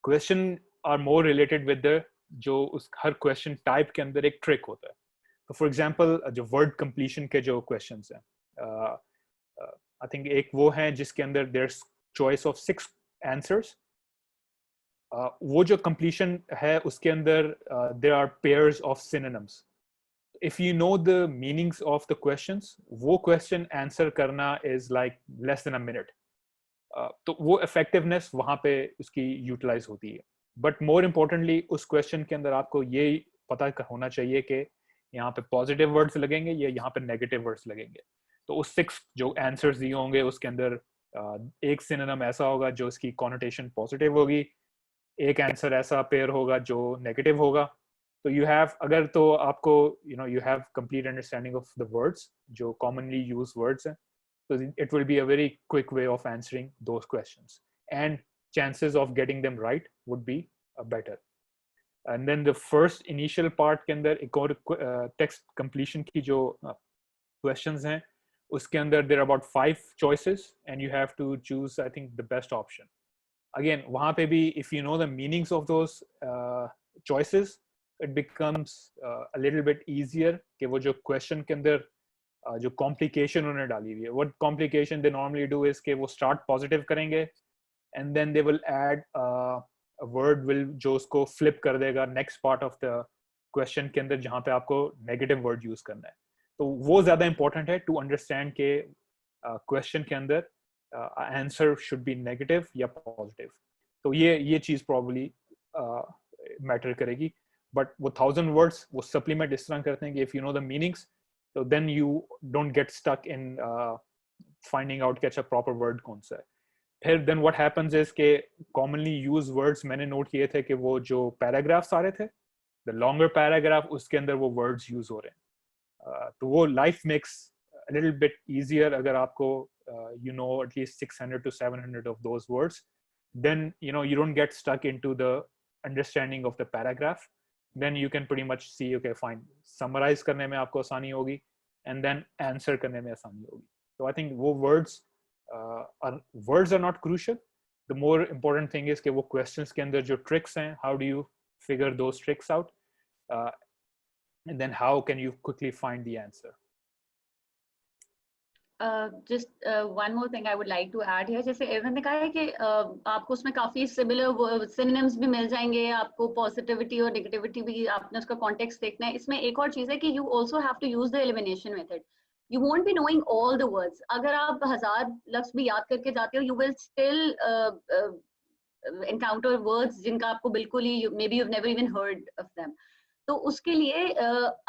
Question are more related with the जो उस हर question type के अंदर एक trick होता है। तो for example जो word completion के जो क्वेश्चंस हैं, आई थिंक एक वो हैं जिसके अंदर देयर चॉइस ऑफ 6 आंसर्स। वो जो कंप्लीशन है उसके अंदर there are pairs of synonyms. if you know the meanings of the questions, वो question answer करना is like less than a minute. तो वो effectiveness वहाँ पे उसकी utilize होती है। But more importantly, उस question के अंदर आपको ये पता होना चाहिए कि यहाँ पे positive words लगेंगे या यहाँ पे negative words लगेंगे। तो उस 6 जो answers दिए होंगे उसके अंदर एक synonym ऐसा होगा जो इसकी connotation positive होगी, एक आंसर ऐसा पेयर होगा जो नेगेटिव होगा। तो यू हैव, अगर तो आपको you have complete understanding of the words जो कॉमनली यूज वर्ड्स हैं, तो it will be a very quick way of answering those questions and chances of getting them right would be better. And then the first initial part के अंदर एक और text completion की जो questions हैं उसके अंदर there are about 5 choices and you have to choose I think the best option. Again, वहाँ पे भी if you know the meanings of those choices, it becomes a little bit easier कि वो जो question के अंदर जो complication उन्होंने डाली हुई है, what complication they normally do is कि वो start positive करेंगे and then they will add a word will जो उसको flip कर देगा next part of the question के अंदर जहाँ पे आपको negative word use करना है। तो वो ज़्यादा important है to understand कि question के अंदर आंसर शुड बी नेगेटिव या पॉजिटिव। तो ये चीज प्रॉब्ली मैटर करेगी। बट वो 1000 वर्ड्स वो सप्लीमेंट इस तरह करते हैं कि if you know the meanings तो then you don't get stuck in finding out कि अच्छा प्रॉपर वर्ड कौन सा है। फिर देन व्हाट हैपेंस इज के कॉमनली यूज वर्ड्स मैंने नोट किए थे कि वो जो पैराग्राफ्स आ रहे थे, द लॉन्गर पैराग्राफ उसके अंदर वो वर्ड्स यूज हो रहे हैं। तो वो life makes a little bit easier अगर आपको you know at least 600 to 700 of those words, then you don't get stuck into the understanding of the paragraph. Then you can pretty much see okay fine, summarize करने में आपको आसानी होगी and then answer करने में आसानी होगी। So I think वो words are not crucial. The more important thing is कि वो questions के अंदर जो tricks हैं, how do you figure those tricks out, and then how can you quickly find the answer. Just one more thing I would like to add here. जैसे Avon ने कहा है कि आपको उसमें काफी सिमिलर सिनोनिम्स भी मिल जाएंगे, आपको पॉजिटिविटी और नेगेटिविटी भी आपने उसका कॉन्टेक्स्ट देखना है। इसमें एक और चीज है कि you also have to use the elimination method. You won't be knowing all the words. अगर आप 1000 लफ्ज भी याद करके जाते हो, you will still encounter words जिनका आपको बिल्कुल ही maybe you have never even heard of them. तो उसके लिए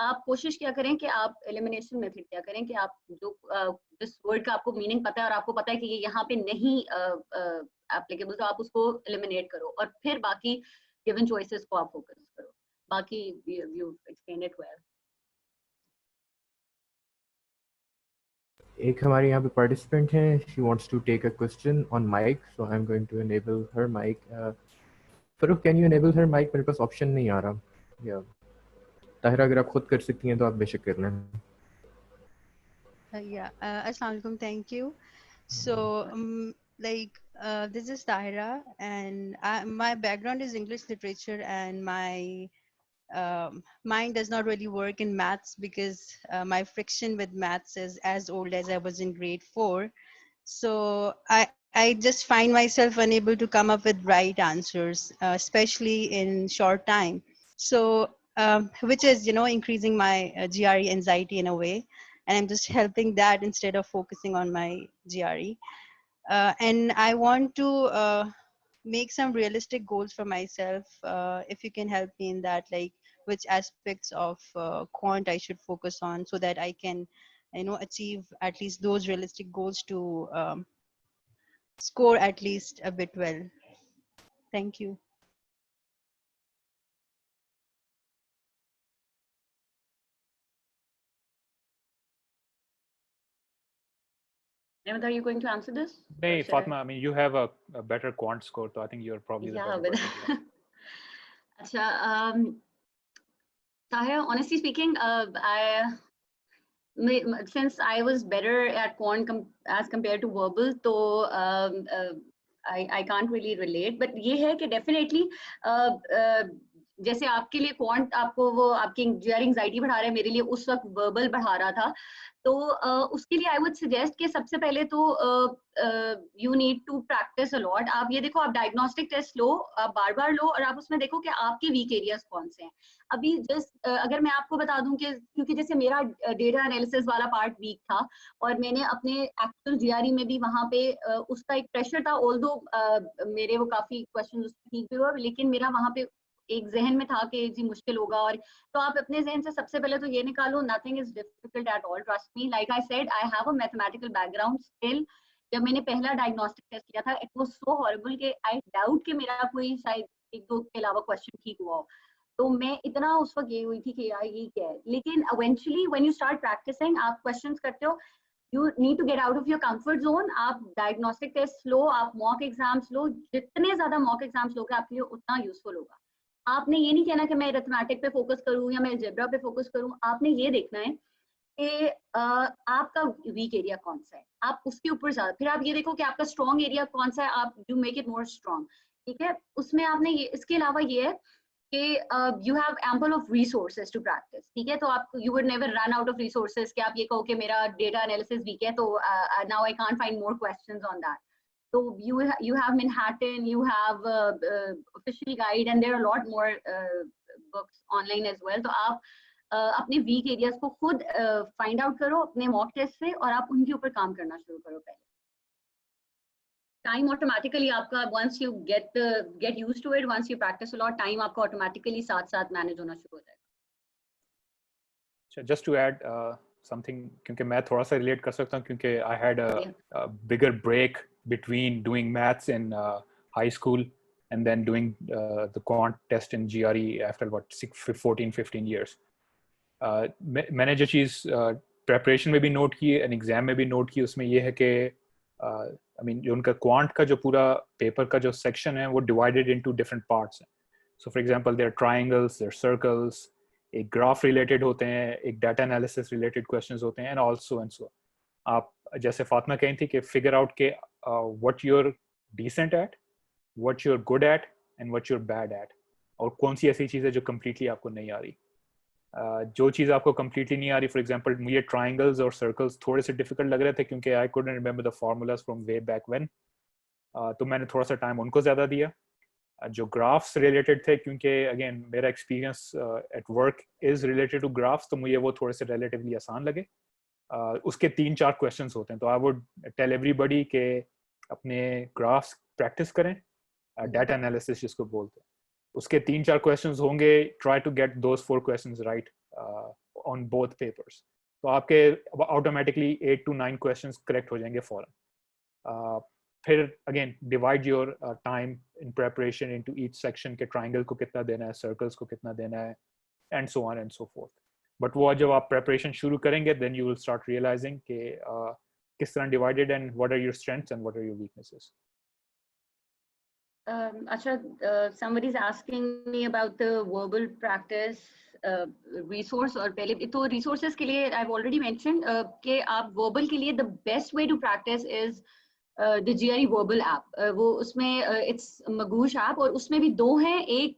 आप कोशिश क्या करें कि आप एलिमिनेशन मेथड क्या करें कि आप जो जिस वर्ड का आपको मीनिंग पता है और आपको पता है कि ये यहाँ पे नहीं एप्लीकेबल, तो आप उसको एलिमिनेट करो और फिर बाकी गिवन चॉइसेस को आप फोकस करो। बाकी यू एक्सप्लेन इट वेल। एक हमारे यहाँ पे पार्टिसिपेंट हैं, she wants to take a question on mic, so I am going to enable her mic. Farooq, can you enable her mic? मेरे पास ऑप्शन नहीं आ रहा। या ताहिरा, अगर आप खुद कर सकती हैं तो आप बेशक कर लें। Yeah, Assalamu alaikum, thank you. So, this is Tahira, and my background is English literature, and my mind does not really work in maths because my friction with maths is as old as I was in grade 4. So I just find myself unable to come up with right answers, especially in short time. So which is increasing my GRE anxiety in a way, and I'm just helping that instead of focusing on my GRE. And I want to make some realistic goals for myself. If you can help me in that, like which aspects of quant I should focus on so that I can achieve at least those realistic goals to score at least a bit well. Thank you. Ahmed, are you going to answer this? Hey, Fatma, I mean, you have a better quant score, so I think you're probably the better person. Acha, Tahir, honestly speaking, since I was better at quant as compared to verbal, so I can't really relate. But ये है कि definitely जैसे आपके लिए quant आपको वो आपकी anxiety बढ़ा रहा है, मेरे लिए उस वक्त वर्बल बढ़ा रहा था, तो उसके लिए आई वुड सजेस्ट कि सबसे पहले तो you need to practise a lot. आप ये देखो, आप डायग्नोस्टिक टेस्ट लो, आप बार बार लो और आप उसमें देखो कि आपके वीक एरियाज कौन से हैं. अभी जस्ट अगर मैं आपको बता दूं कि क्योंकि जैसे मेरा डेटा एनालिसिस वाला पार्ट वीक था और मैंने अपने एक्चुअल जीआरई में भी वहां पे उसका एक प्रेशर था, ऑल्दो मेरे वो काफी क्वेश्चन ठीक भी हुआ, लेकिन मेरा वहां पे एक जहन में था कि जी मुश्किल होगा. और तो आप अपने जहन से सबसे पहले तो ये निकालो, nothing is difficult at all, trust me. Like I said, I have a mathematical background. Still जब मैंने पहला डायग्नोस्टिक टेस्ट किया था, इट वाज सो हॉरिबल कि आई डाउट कि मेरा कोई शायद एक दो के अलावा क्वेश्चन ठीक हुआ हो. तो मैं इतना उस वक्त ये हुई थी कि यार ये क्या है. लेकिन eventually when you start practising, आप क्वेश्चंस करते हो, you need to get out of your comfort zone. आप डायग्नोस्टिक टेस्ट लो, आप मॉक एग्जाम्स लो, जितने ज्यादा मॉक एग्जाम्स लोगे आपके लिए उतना यूजफुल होगा. आपने ये नहीं कहना कि मैं अरिथमेटिक पे फोकस करूं या मैं अलजेब्रा पे फोकस करूं. आपने ये देखना है कि आपका वीक एरिया कौन सा है, आप उसके ऊपर ज्यादा, फिर आप ये देखो कि आपका स्ट्रॉन्ग एरिया कौन सा है, आप you make it more strong. ठीक है, उसमें आपने ये, इसके अलावा ये है कि you have ample of resources to practise. ठीक है, तो आप you would never run out of resources कि आप ये कहो कि मेरा डेटा एनालिसिस वीक है तो now I can't find more questions on that. So you have Manhattan, you have official guide, and there are a lot more books online as well. तो आप अपने वीक एरियाज को खुद find out करो अपने mock test से और आप उनके ऊपर काम करना शुरू करो. पहले टाइम ऑटोमेटिकली आपका, once you get used to it, once you practice a lot, time आपका ऑटोमेटिकली साथ साथ मैनेज होना शुरू हो जाएगा. Just to add something, क्योंकि मैं थोड़ा सा रिलेट कर सकता हूँ, क्योंकि I had a bigger break between doing maths in high school and then doing the quant test in GRE after what 14-15 years. मैंने जो चीज़ preparation में भी नोट की, and exam में भी नोट की, उसमें ये है कि I mean जो उनका quant का जो पूरा पेपर का जो section है वो divided into different parts. So for example, there are triangles, there are circles, एक ग्राफ रिलेटेड होते हैं, एक डाटा एनालिसिस रिलेटेड क्वेश्चंस होते हैं, एंड ऑल्सो एंड सो. आप जैसे फातिमा कही थी कि फिगर आउट के what you are decent at, what you are good at and what you are bad at, और कौन सी ऐसी चीज़ है जो कम्प्लीटली आपको नहीं आ रही. जो चीज़ आपको कम्प्लीटली नहीं आ रही, फॉर एग्जांपल मुझे ट्राइंगल्स और सर्कल्स थोड़े से डिफिकल्ट लग रहे थे क्योंकि I couldn't remember the formulas from way back when, तो मैंने थोड़ा सा टाइम उनको ज़्यादा दिया. जो ग्राफ्स रिलेटेड थे, क्योंकि अगेन मेरा experience at work is related to graphs, तो मुझे वो थोड़े से रिलेटिवली आसान लगे. उसके 3-4 क्वेश्चंस होते हैं, तो आई वुड टेल एवरीबॉडी के अपने ग्राफ्स प्रैक्टिस करें, डाटा एनालिसिस जिसको बोलते हैं, उसके 3-4 क्वेश्चंस होंगे. Try to get those 4 questions right on both papers, तो आपके ऑटोमेटिकली 8 to 9 क्वेश्चंस करेक्ट हो जाएंगे फौरन. फिर again divide your time in preparation into each section के ट्राइंगल को कितना देना है, सर्कल्स को कितना देना है, and so on and so forth. But वो जब आप प्रेपरेशन शुरू करेंगे, then you will start realising कि किस तरह divided and what are your strengths and what are your weaknesses. Acha, somebody is asking me about the verbal practice resource. और पहले तो resources के लिए I've already mentioned कि आप verbal के लिए the best way to practice is the GRE verbal app. वो उसमें it's Magoosh app, और उसमें भी 2 हैं. एक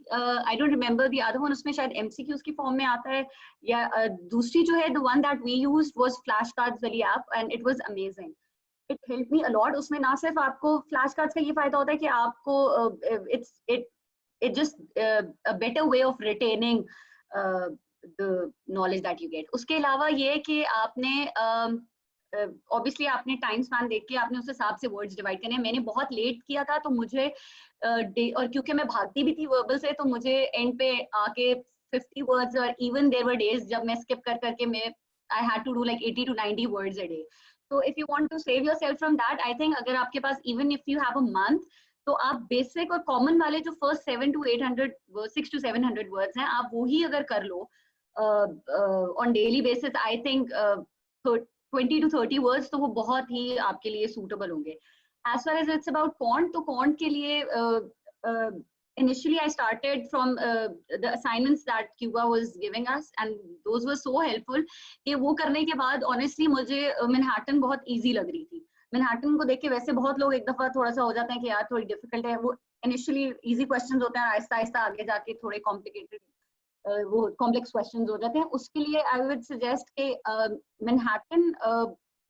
I don't remember the other one, उसमें शायद MCQs की फॉर्म में आता है, या दूसरी जो है the one that we used was flashcards वाली app, and it was amazing. It helped me a lot. उसमें ना सिर्फ आपको flashcards का ये फायदा होता है कि आपको it just a better way of retaining the knowledge that you get. उसके अलावा ये कि आपने ऑब्वियसली आपने टाइम स्पैन देख के आपने उस हिसाब से वर्ड्स डिवाइड करने हैं. मैंने बहुत लेट किया था, तो मुझे और क्योंकि मैं भागती भी थी वर्बल से, तो मुझे एंड पे आके 50 वर्ड्स, और इवन देयर वर डेज जब मैं स्किप कर करके मैं I had to do like 80 to 90 words a day. तो if you want to save yourself from that, I think अगर आपके पास even if you have a month, तो आप बेसिक और कॉमन वाले जो फर्स्ट 6 to 700 वर्ड्स हैं, आप वो ही अगर कर लो on daily basis, I think 20 to 30 words, तो वो बहुत ही आपके लिए सूटेबल होंगे. As far as it's about quant, तो quant के लिए initially I started from the assignments that Cuba was giving us, and those were so helpful कि वो करने के बाद honestly मुझे Manhattan बहुत easy लग रही थी. Manhattan को देख के वैसे बहुत लोग एक दफा थोड़ा सा हो जाते हैं कि यार थोड़ी difficult है. वो initially easy questions होते हैं, आहिस्ता आहिस्ता आगे जाके थोड़े complicated वो complex questions हो जाते हैं. उसके लिए I would suggest कि Manhattan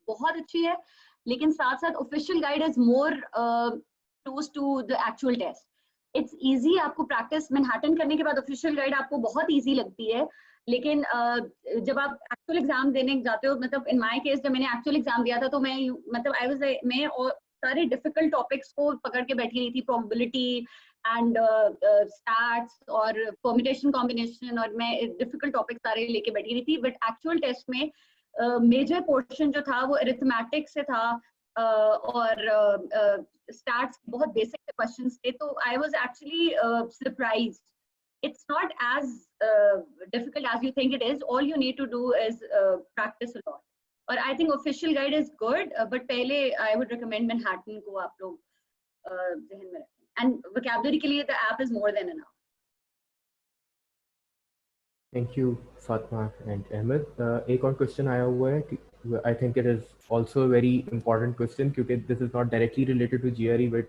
बहुत अच्छी है, लेकिन साथ साथ official guide is more close to the actual test. It's easy, आपको practice Manhattan करने के बाद official guide आपको बहुत easy लगती है, लेकिन जब आप actual exam देने जाते हो, मतलब in my case जब मैंने actual exam दिया था तो मैं मतलब मैं और सारे difficult topics को पकड़ के बैठी रही थी, probability and stats और permutation combination, और मैं difficult topics सारे लेके बैठी रही थी. But actual test में मेजर पोर्शन जो था वो अरिथमेटिक से था और स्टैट्स बहुत बेसिक क्वेश्चंस थे, तो I was actually surprised. It's not as difficult as you think it is. All you need to do is practice a lot. और I think official guide is good, but पहले I would recommend Manhattan को आप लोग ज़हन में रखें. And vocabulary के लिए the app is more than enough. Thank you, Fatma and Ahmed. एक और question आया हुआ है. I think it is also a very important question क्योंकि this is not directly related to GRE, but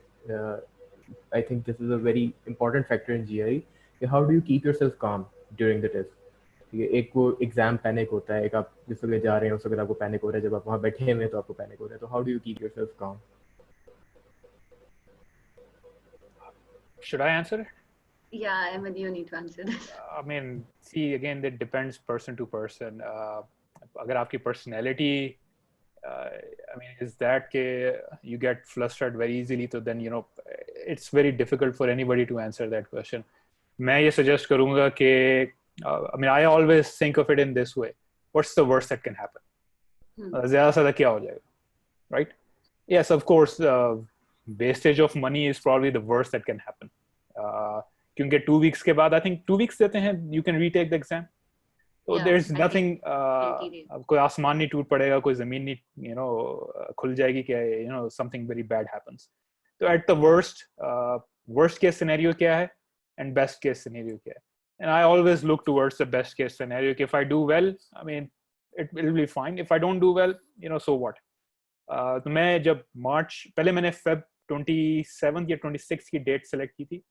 I think this is a very important factor in GRE. How do you keep yourself calm during the test? एक वो exam panic होता है, एक आप जिस वक्त जा रहे हैं उस वक्त आपको पैनिक हो रहा है, जब आप वहाँ बैठे हुए हैं तो आपको पैनिक हो रहा है. तो how do you keep yourself calm? Should I answer it? Yeah, Ahmed, you need to answer this. I mean, see, again, that depends person to person. अगर आपकी personality, I mean, is that के you get flustered very easily, तो then you know it's very difficult for anybody to answer that question. मैं ये suggest करूँगा कि I mean, I always think of it in this way. What's the worst that can happen? ज़्यादा से ज़्यादा क्या हो जाएगा, right? Yes, of course, wastage of money is probably the worst that can happen. क्योंकि 2 weeks के बाद I think 2 weeks देते हैं, you can retake the exam. So Yeah, there's I nothing, think कोई आसमान नहीं टूट पड़ेगा, कोई ज़मीन नहीं, you know, खुल जाएगी कि you know something very bad happens. So at the worst case scenario क्या है and best case scenario क्या है. And I always look towards the best case scenario. If I do well, I mean, it will be fine. If I don't do well, you know, so what? तो मैं जब March, पहले मैंने Feb 27 या 26 की date select की थी,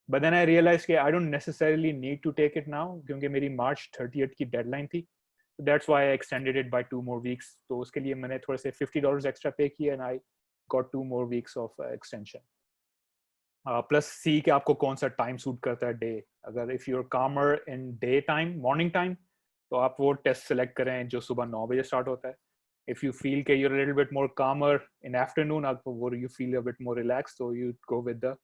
but then I realized कि I don't necessarily need to take it now क्योंकि मेरी March 30th की डेडलाइन थी. So that's why I extended it by 2 more weeks. तो उसके लिए मैंने थोड़े से $50 एक्स्ट्रा पे किए and I got 2 more weeks of extension. Plus see कि आपको कौन सा टाइम सूट करता है डे. अगर इफ़ यू आर कामर in day time, morning time, तो आप वो टेस्ट सेलेक्ट करें जो सुबह 9 बजे स्टार्ट होता है. इफ़ यू फील कि you are little bit more calmer in afternoon, आपको वो you feel a bit more relax, तो you go with the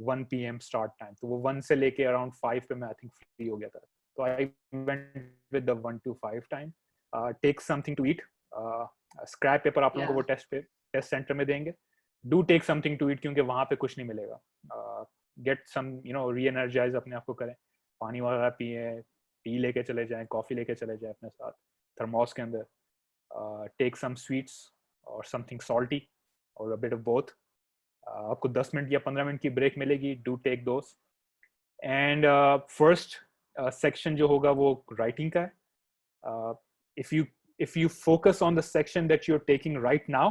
1 PM start time. तो वो 1 से लेके अराउंड 5 पे मैं आई थिंक फ्री हो गया था. तो I went with the 1 to 5 time. Take something to eat. Scrap paper आप लोगों को वो टेस्ट सेंटर में देंगे. Do take something to eat क्योंकि वहाँ पे कुछ नहीं मिलेगा. Get some, you know, re-energize अपने आप को करें. पानी वगैरह पिए, टी लेके चले जाएं, कॉफ़ी लेके चले जाएं अपने साथ थर्मोस के अंदर. Take some sweets or something salty or a bit of both. आपको 10 मिनट या 15 मिनट की ब्रेक मिलेगी. Do take those. And first section जो होगा वो writing का है. If you focus on the section that you're taking right now,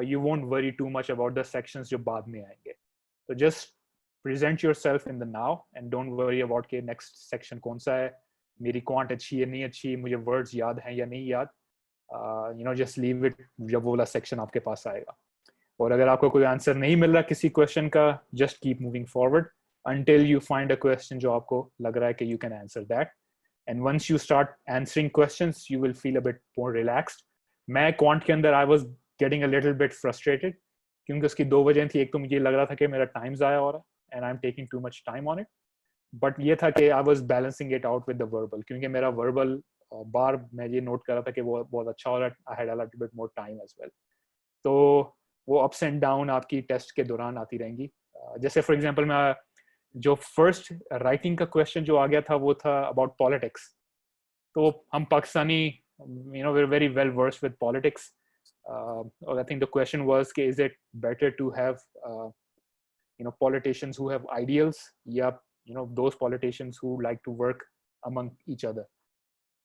you won't worry too much about the sections जो बाद में आएंगे. So just present yourself in the now and don't worry about कि next section कौन सा है, मेरी quant अच्छी है नहीं अच्छी, मुझे words याद हैं या नहीं याद. You know, just leave it जब वो वाला section आपके पास आएगा. और अगर आपको कोई आंसर नहीं मिल रहा किसी क्वेश्चन का, just keep moving forward until you find a question जो आपको लग रहा है कि you can answer that. And once you start answering questions, you will feel a bit more relaxed. मैं quant के अंदर I was getting a little bit frustrated क्योंकि उसकी 2 वजह थी. एक तो मुझे लग रहा था कि मेरा टाइम ज़ाया हो रहा है and I'm taking too much time on it. But ये था कि I was balancing it out with the verbal क्योंकि मेरा verbal बार मैं ये नोट कर रहा था कि वो बहुत अच्छा हो रहा है. I had a little bit more time as well. तो वो ups and down आपकी टेस्ट के दौरान आती रहेंगी. जैसे फॉर एग्जांपल मैं जो फर्स्ट राइटिंग का क्वेश्चन जो आ गया था वो था अबाउट पॉलिटिक्स. तो हम Pakistani we're very well versed with politics. Or I think the question was, is it better to have politicians who have ideals, those politicians who like to work among each other.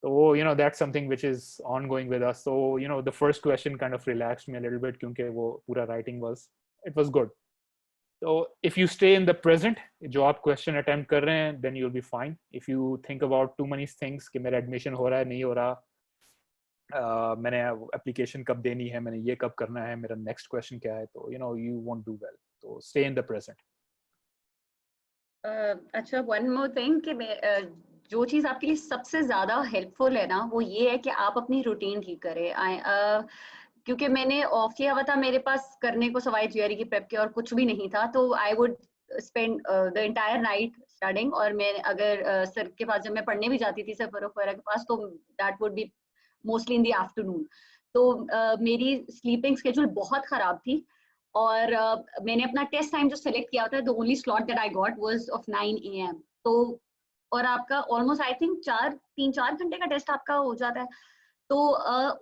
So that's something which is ongoing with us. So the first question kind of relaxed me a little bit, क्योंकि वो पूरा writing it was good. So if you stay in the present, जो आप question attempt कर रहे हैं, then you'll be fine. If you think about too many things कि मेरा admission हो रहा है, नहीं हो रहा, मैंने application कब देनी है, मैंने ये कब करना है, मेरा next question क्या है, तो you won't do well. So stay in the present. अच्छा, one more thing कि जो चीज़ आपके लिए सबसे ज़्यादा हेल्पफुल है ना, वो ये है कि आप अपनी रूटीन ठीक करें. क्योंकि मैंने ऑफ किया हुआ था, मेरे पास करने को सवाई जीआरई की प्रेप के और कुछ भी नहीं था, तो I would spend the entire night studying. और मैं अगर सर के पास जब मैं पढ़ने भी जाती थी, सर फरूख वगैरह के पास, तो that would be mostly in the afternoon. तो मेरी स्लीपिंग स्केड्यूल बहुत ख़राब थी. और मैंने अपना टेस्ट टाइम जो सेलेक्ट किया था, the only slot that I got was of 9 AM. तो और आपका ऑलमोस्ट आई थिंक 3-4 घंटे का टेस्ट आपका हो जाता है. तो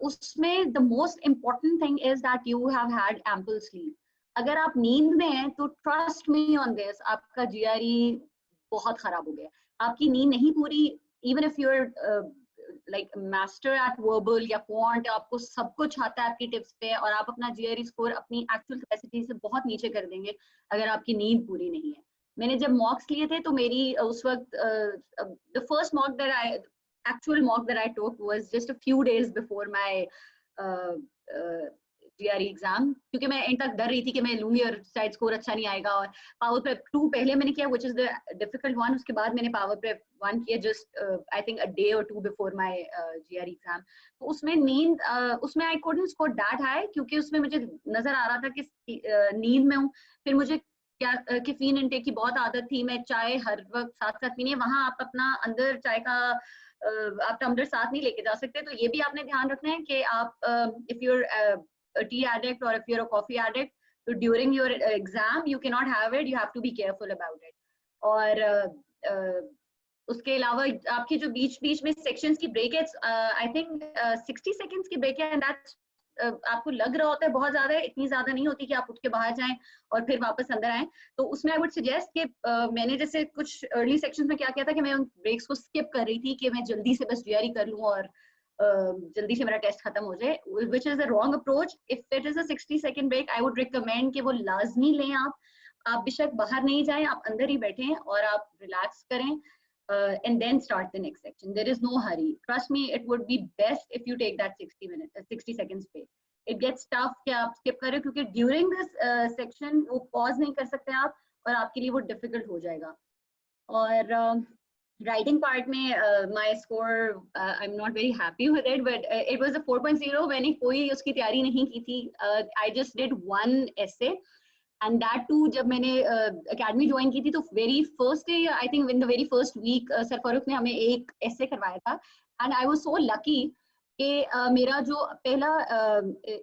उसमें the most important thing is that you have had ample sleep. अगर आप नींद में हैं तो ट्रस्ट मी ऑन दिस, आपका जीआरई बहुत खराब हो गया. आपकी नींद नहीं पूरी, even if you are like master at verbal या क्वांट, आपको सब कुछ आता है आपकी टिप्स पे, और आप अपना जीआरई स्कोर अपनी एक्चुअल कैपेसिटी से बहुत नीचे कर देंगे अगर आपकी नींद पूरी नहीं है. मैंने जब मॉक्स लिए थे तो मेरी उस वक्त the first mock that I actual mock that I took was just a few days before my GRE exam, क्योंकि मैं एंड तक डर रही थी कि मैं लूंगी और शायद स्कोर अच्छा नहीं आएगा. और पावर प्रेप 2 पहले मैंने किया, which is the difficult one. उसके बाद मैंने पावर प्रेप 1 किया just I think a day or 2 before my GRE exam. तो उसमें नींद उसमें I couldn't score that high, क्योंकि उसमें मुझे नजर आ रहा था कि नींद में हूँ. फिर मुझे क्या कैफीन इनटेक की बहुत आदत थी, मैं चाय हर वक्त साथ साथ पीनी है. वहाँ आप अपना अंदर चाय का आप टम्बलर साथ नहीं लेके जा सकते. तो ये भी आपने ध्यान रखना है कि आप if you're a tea addict or if you're a coffee addict, so during your exam you cannot have it, you have to be careful about it. और उसके अलावा आपके जो बीच में सेक्शंस की ब्रेक है, आई थिंक 60 सेकंड्स की break है, एंड दैट्स आपको लग रहा होता है बहुत ज्यादा है, इतनी ज्यादा नहीं होती कि आप उठ के बाहर जाएं और फिर वापस अंदर आएं. तो उसमें आई वुड सजेस्ट कि मैंने जैसे कुछ अर्ली सेक्शंस में क्या किया था कि मैं उन ब्रेक्स को स्किप कर रही थी कि मैं जल्दी से बस जीआरई कर लूं और जल्दी से मेरा टेस्ट खत्म हो जाए, which is a wrong approach. If it is a 60 second break, I would recommend कि वो लाजमी लें. आप बेशक बाहर नहीं जाएं, आप अंदर ही बैठें और आप रिलैक्स करें. And then start the next section. There is no hurry. Trust me, it would be best if you take that 60 seconds break. It gets tough कि आप skip करें, क्योंकि during this section वो pause नहीं कर सकते आप, और आपके लिए वो difficult हो जाएगा. और writing part में my score I'm not very happy with it, but it was a 4.0. मैंने कोई उसकी तैयारी नहीं की थी. I just did one essay. And that too, जब मैंने अकेडमी ज्वाइन की थी तो very first day, I think in the very first week, sir Farooq ने हमें एक ऐसे करवाया था. And I was so lucky कि मेरा जो पहला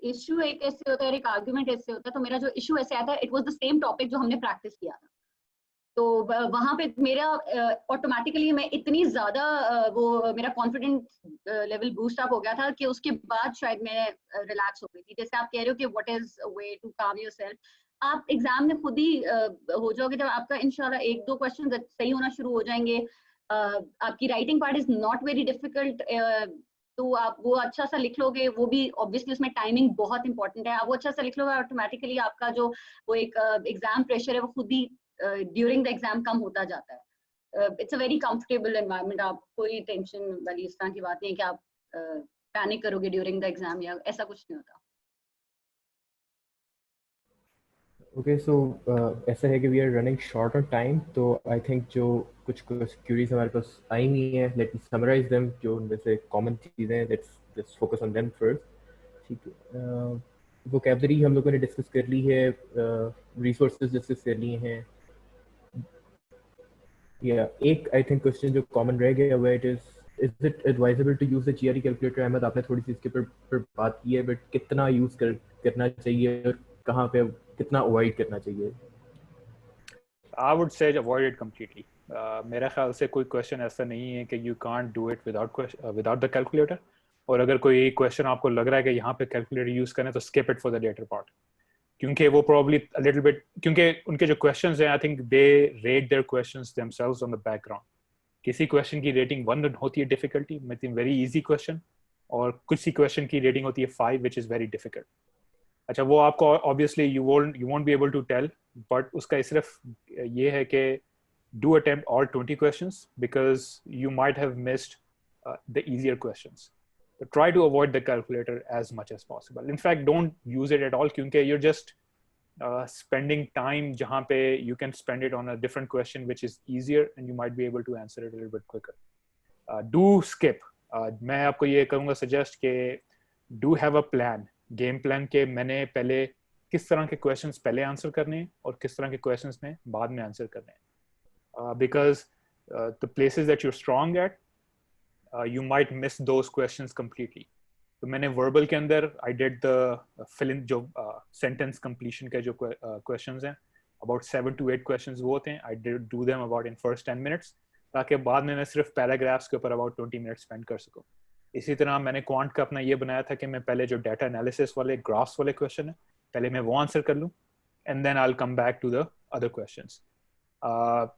इशू एक ऐसे होता है, एक आर्गुमेंट ऐसे होता है, तो मेरा जो इशू ऐसे आया था, it was the same topic जो हमने प्रैक्टिस किया था. तो वहाँ पे मेरा ऑटोमेटिकली मैं इतनी ज्यादा वो मेरा कॉन्फिडेंस लेवल बूस्ट अप हो गया था कि उसके बाद शायद मैं रिलैक्स हो गई थी. जैसे आप कह रहे हो कि व्हाट इज वे टू काम योरसेल्फ, आप एग्जाम में खुद ही हो जाओगे जब आपका इंशाल्लाह 1-2 क्वेश्चन सही होना शुरू हो जाएंगे. आपकी writing part is not very difficult, तो आप वो अच्छा सा लिख लोगे. वो भी ऑब्वियसली उसमें टाइमिंग बहुत इंपॉर्टेंट है. आप वो अच्छा सा लिख लोगे, ऑटोमेटिकली आपका जो वो एक एग्जाम प्रेशर है वो खुद ही ड्यूरिंग द एग्जाम कम होता जाता है. It's a very comfortable environment. आप कोई टेंशन वाली इस तरह की बात नहीं है कि आप पैनिक करोगे ड्यूरिंग द एग्जाम, या ऐसा कुछ नहीं होता. ओके, सो ऐसा है कि we are running short on time, तो आई थिंक जो कुछ क्यूरीज हमारे पास आई हुई हैं, लेट मी समराइज देम. जो उनमें से कॉमन चीज़ें, let's focus on them first. ठीक है, वोकैबुलरी हम लोगों ने डिस्कस कर ली है, रिसोर्सेज डिस्कस कर लिए हैं. या एक आई थिंक क्वेश्चन जो कॉमन रह गया हुआ, it is it advisable to use the GRE calculator. Ahmed, आपने थोड़ी सी इसके पर बात की है, बट कितना यूज करना चाहिए और कहाँ पे कितना अवॉइड करना चाहिए? I would say avoid it completely. मेरा ख्याल से कोई क्वेश्चन ऐसा नहीं है कि you can't do it without the calculator. और अगर कोई क्वेश्चन आपको लग रहा है कि यहाँ पे कैलकुलेटर यूज करें तो skip it for the latter part, क्योंकि वो प्रॉब्ली लिटिल बिट, क्योंकि उनके जो क्वेश्चंस हैं I think they rate their questions themselves on the background. किसी क्वेश्चन की रेटिंग 1 होती है डिफिकल्टी, मतलब वेरी इजी क्वेश्चन, और किसी क्वेश्चन की रेटिंग होती है 5 व्हिच इज वेरी डिफिकल्ट. अच्छा, वो आपको obviously you won't be able to tell, but उसका सिर्फ ये है कि do attempt all 20 questions because you might have missed the easier questions. So try to avoid the calculator as much as possible. In fact, don't use it at all because you're just spending time jahan pe you can spend it on a different question which is easier and you might be able to answer it a little bit quicker. Do skip. मैं आपको ये करूँगा suggest कि do have a plan, game plan के मैंने पहले किस तरह के questions पहले answer करने हैं और किस तरह के questions में बाद में answer करने हैं. Because the places that you're strong at, you might miss those questions completely. तो मैंने verbal के अंदर I did the fill in जो sentence completion के जो questions हैं, about 7 to 8 questions वो होते हैं. I did do them about in first 10 minutes ताकि बाद में मैं सिर्फ paragraphs के ऊपर about 20 minutes spend कर सकूँ. इसी तरह मैंने quant का अपना ये बनाया था कि मैं पहले जो data analysis वाले graphs वाले question हैं पहले मैं वो answer कर लूँ and then I'll come back to the other questions.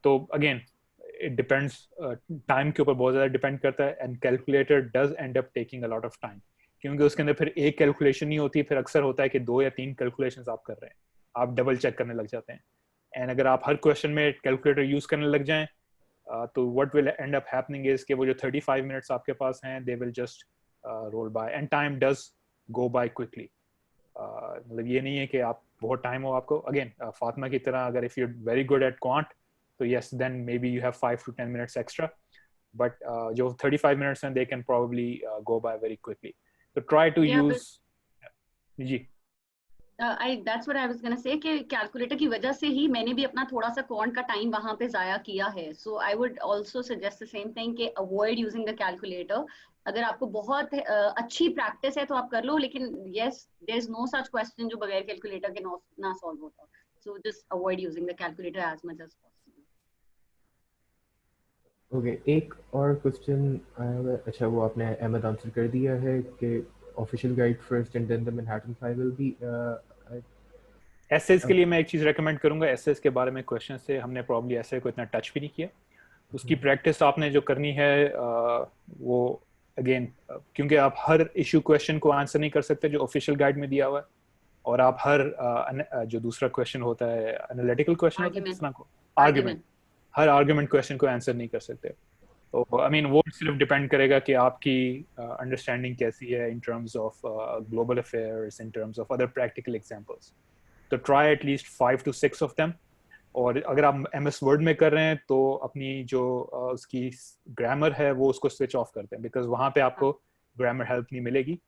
तो अगेन इट डिपेंड्स, टाइम के ऊपर बहुत ज़्यादा डिपेंड करता है, and calculator does and up taking a lot of time, क्योंकि उसके अंदर फिर एक कैलकुलेशन नहीं होती, फिर अक्सर होता है कि 2 या 3 कैलकुलेशंस आप कर रहे हैं, आप डबल चेक करने लग जाते हैं. एंड अगर आप हर क्वेश्चन में कैलकुलेटर यूज करने लग जाएं तो what will end up happening is कि वो जो 35 मिनट्स आपके पास हैं they will just roll by, and time does go by quickly. मतलब ये नहीं है कि आप बहुत टाइम हो आपको. अगेन फातिमा की तरह अगर if you very good at quant तो yes then maybe you have 5 to 10 minutes extra, but जो 35 minutes हैं they can probably go by very quickly. So try to use जी that's what I was gonna say कि calculator की वजह से ही मैंने भी अपना थोड़ा सा क्वांट का टाइम वहां पे जाया किया है. So I would also suggest the same thing कि avoid using the calculator. अगर आपको बहुत अच्छी प्रैक्टिस है तो आप कर लो, लेकिन yes there is no such question जो बगैर कैलकुलेटर के ना सॉल्व होता. So just avoid using the calculator as much as possible. Okay एक और क्वेश्चन आया हुआ है. अच्छा वो आपने अहमद आंसर कर दिया है कि official guide first and then the Manhattan 5 will be. Essays के लिए मैं एक चीज़ रेकमेंड करूंगा. एसेस के बारे में क्वेश्चन से हमने प्रॉब्ली एसे को इतना टच भी नहीं किया. उसकी प्रैक्टिस आपने जो करनी है वो अगेन, क्योंकि आप हर इशू क्वेश्चन को आंसर नहीं कर सकते जो ऑफिशियल गाइड में दिया हुआ है, और आप हर जो दूसरा क्वेश्चन होता है एनालिटिकल क्वेश्चन होता है किस तरह को आर्ग्यूमेंट, हर आर्गुमेंट क्वेश्चन को आंसर नहीं कर सकते. तो आई मीन वो सिर्फ डिपेंड करेगा कि आपकी अंडरस्टैंडिंग कैसी है in terms of global affairs, in terms of other practical examples. तो try at least 5 to 6 of them. और अगर आप MS वर्ड में कर रहे हैं तो अपनी जो उसकी ग्रामर है वो उसको स्विच ऑफ करते हैं, बिकॉज वहाँ पे आपको ग्रामर हेल्प नहीं मिलेगी.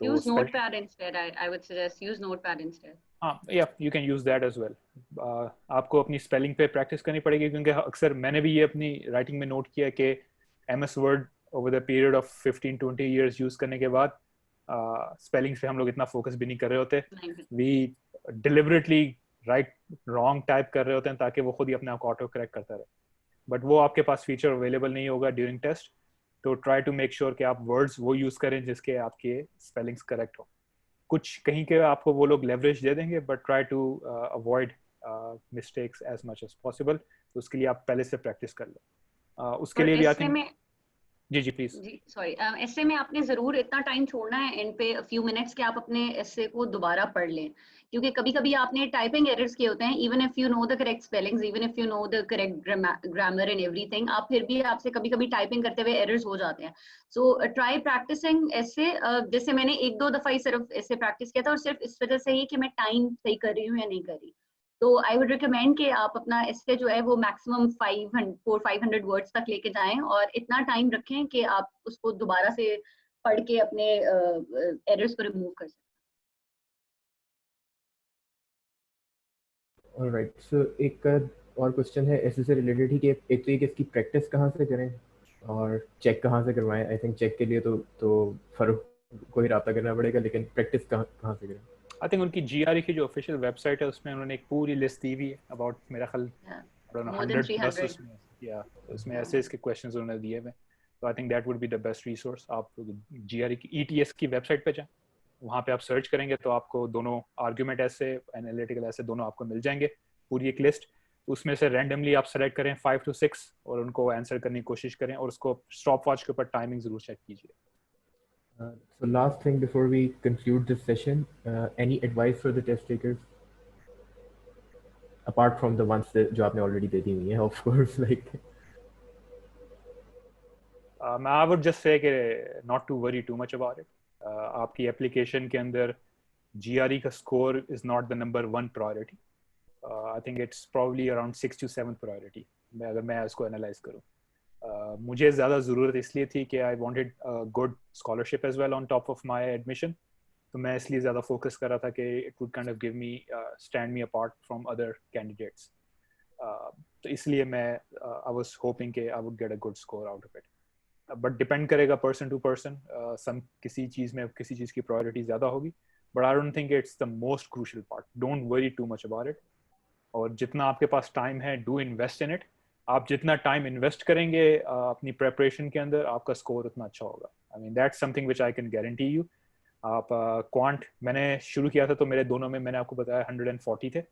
Use Notepad instead. I would suggest use Notepad instead. Yeah, you can use that as well. आपको अपनी स्पेलिंग पे प्रैक्टिस करनी पड़ेगी, क्योंकि अक्सर मैंने भी ये अपनी राइटिंग में नोट किया कि MS word over the period of 15-20 years use करने के बाद स्पेलिंग पे हम लोग इतना फोकस भी नहीं कर रहे होते. We deliberately write wrong type कर रहे होते हैं ताकि वो खुद ही अपने आप को ऑटो करेक्ट करता रहे, बट वो आपके पास फीचर अवेलेबल नहीं होगा ड्यूरिंग टेस्ट. तो ट्राई टू मेक श्योर कि आप वर्ड्स वो यूज करें जिसके आपके स्पेलिंग्स करेक्ट हो. कुछ कहीं के आपको वो लोग लेवरेज दे देंगे, but try to avoid mistakes as much as possible. तो उसके लिए आप पहले से प्रैक्टिस कर लो. उसके लिए भी आई थिंक जी प्लीज. जी सॉरी, ऐसे में आपने जरूर इतना टाइम छोड़ना है एंड पे फ्यू मिनट्स के आप अपने ऐसे को दोबारा पढ़ लें, क्योंकि कभी कभी आपने टाइपिंग एरर्स किए होते हैं. Even if you know the correct spellings, even if you know the correct grammar and everything, आप फिर भी आपसे कभी कभी टाइपिंग करते हुए एरर्स हो जाते हैं. सो ट्राई प्रैक्टिसिंग ऐसे. जैसे मैंने 1-2 दफा ही सिर्फ ऐसे प्रैक्टिस किया था, और सिर्फ इस वजह से ही कि मैं टाइम सही कर रही हूँ या नहीं कर रही. तो आई वुड रिकमेंड कि आप अपना ऐसे जो है वो मैक्सिमम 400-500 वर्ड्स तक लेके जाएं, और इतना टाइम रखें कि आप उसको दोबारा से पढ़ के अपने एरर्स को रिमूव कर सकें. ऑलराइट, सो एक और क्वेश्चन है ऐसे से रिलेटेड ही कि एक तो ये कि इसकी प्रैक्टिस कहाँ से करें और चेक कहाँ से करवाएं. आई थिंक चेक के लिए तो फरूक को ही रब्ता करना पड़ेगा, लेकिन प्रैक्टिस कहाँ से करें? आई थिंक उनकी GRE की जो ऑफिशियल वेबसाइट है उसमें उन्होंने एक पूरी लिस्ट दी हुई है अबाउट मेरा ख्याल 100 प्लस उसमें ऐसे इसके क्वेश्चंस उन्होंने दिए हुए. तो I think that would be the best resource. आप GRE की ETS की वेबसाइट पे जाएं, वहाँ पे आप सर्च करेंगे तो आपको दोनों आर्ग्यूमेंट ऐसे, एनालिटिकल ऐसे दोनों आपको मिल जाएंगे, पूरी एक लिस्ट. उसमें से रैंडमली आप सेलेक्ट करें 5 to 6 और उनको आंसर करने की कोशिश करें, और उसको स्टॉप वॉच के ऊपर टाइमिंग जरूर चेक कीजिए. So last thing before we conclude this session, any advice for the test takers? Apart from the ones that जो आपने already दे दी हुई हैं, of course, like. I would just say कि not to worry too much about it. आपकी application के अंदर GRE का score is not the number one priority. I think it's probably around 6 to 7 priority. अगर मैं इसको एनालाइज करूँ, मुझे ज़्यादा ज़रूरत इसलिए थी कि I wanted a good scholarship as well on top of my admission. तो मैं इसलिए ज़्यादा फोकस कर रहा था कि it would kind of give me stand me apart from other candidates. तो इसलिए मैं I was hoping कि I would get a good score out of it. But depend करेगा पर्सन टू पर्सन. सम किसी चीज़ में किसी चीज़ की प्रायोरिटी ज़्यादा होगी, but I don't think it's the most crucial part. Don't worry too much about it. और जितना आपके पास टाइम है, डू इन्वेस्ट इन इट. आप जितना टाइम इन्वेस्ट करेंगे अपनी प्रेपरेशन के अंदर, आपका स्कोर उतना अच्छा होगा. I mean that's something which I can guarantee you. आप क्वांट मैंने शुरू किया था तो मेरे दोनों में मैंने आपको बताया 140 थे,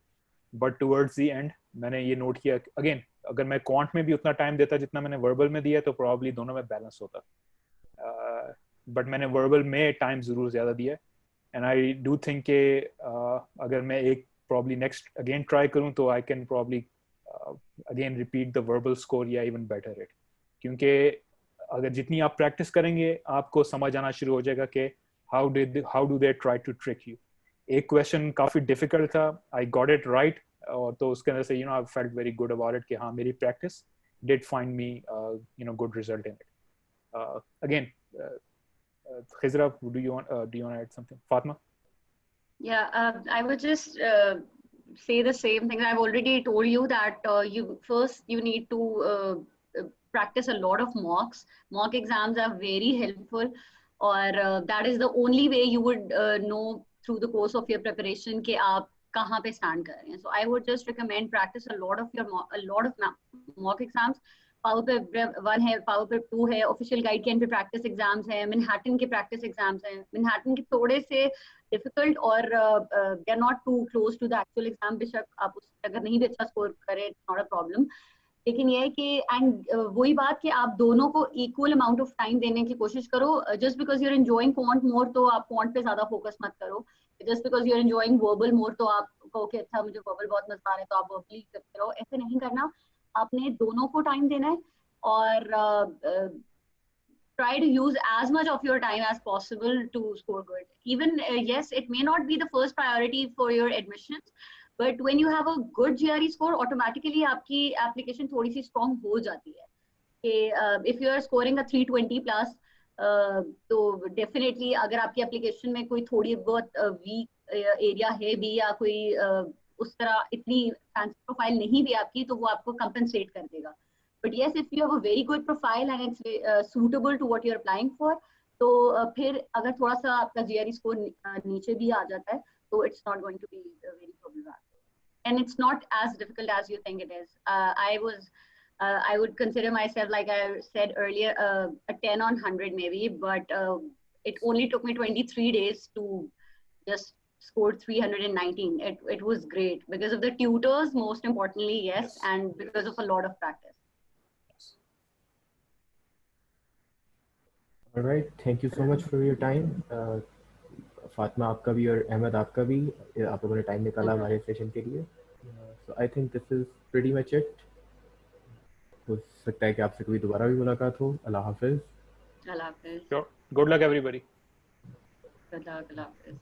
बट टुवर्ड्स द एंड मैंने ये नोट किया अगेन, अगर मैं क्वांट में भी उतना टाइम देता जितना मैंने वर्बल में दिया तो प्रॉब्ली दोनों में बैलेंस होता. बट मैंने वर्बल में टाइम जरूर ज़्यादा दिया. एंड आई डू थिंक के अगर मैं एक प्रॉब्ली नेक्स्ट अगेन ट्राई करूँ तो I can probably again repeat the verbal score या इवन बेटर इट. क्योंकि अगर जितनी आप प्रैक्टिस करेंगे आपको समझ आना शुरू हो जाएगा कि how do they try to trick you. एक क्वेश्चन काफ़ी डिफिकल्ट था, आई गॉट इट राइट, और तो उसके अंदर से I felt very good about it कि हाँ मेरी practice did find me good result in it. Again Khizra, do you want to add something? Fatma? Yeah, I would just say the same thing. I've already told you that you need to practice a lot of mocks. Mock exams are very helpful, or that is the only way you would know through the course of your preparation कि आप कहाँ पे stand कर रहे हैं. So I would just recommend practice a lot of mock exams. Power पेप 1 है, power पेप 2 है, ऑफिशियल गाइड के एंड पे प्रैक्टिस एग्जाम्स हैं, मैनहट्टन के प्रैक्टिस एग्जाम्स हैं. मैनहट्टन के थोड़े से डिफिकल्ट और they are not too close to the actual exam. बेशक आप अगर नहीं भी अच्छा स्कोर करें, इट्स नॉट अ प्रॉब्लम. लेकिन ये है कि एंड वही बात कि आप दोनों को इक्वल अमाउंट ऑफ टाइम देने की कोशिश करो. Just because you are enjoying quant more तो आप क्वांट पे ज्यादा फोकस मत करो. Just because you are enjoying verbal more तो आप कहो कि अच्छा मुझे वर्बल बहुत मजा आ रहा है तो आप वर्बली करते रहो. ऐसे नहीं करना. आपने दोनों को टाइम देना है और try to use as much of your time as possible to score good. Even yes, it may not be the first priority for your admissions, but when you have a good GRE score, automatically आपकी application थोड़ी सी strong हो जाती है. If you are scoring a 320 plus, तो definitely अगर आपकी application में कोई थोड़ी बहुत weak area है भी या कोई उस तरह इतनी fancy profile नहीं भी आपकी, तो वो आपको compensate कर देगा. But yes, if you have a very good profile and it's suitable to what you're applying for, तो फिर अगर थोड़ा सा आपका GRE score नीचे भी आ जाता है, तो it's not going to be very problematic. And it's not as difficult as you think it is. I would consider myself, like I said earlier, a 10 on 100 maybe, but it only took me 23 days to just score 319. It was great because of the tutors, most importantly, yes. And because of a lot of practice. All right, thank you so much for your time. Fatima आपका भी और अहमद आपका भी, आप लोगों ने time निकाला हमारे सेशन के लिए. So I think this is pretty much it. हो सकता है कि आपसे कभी दोबारा भी मुलाकात हो. अल्लाह हाफिज. अल्लाह हाफिज. Sure. Good luck everybody. Good luck. अल्लाह हाफिज.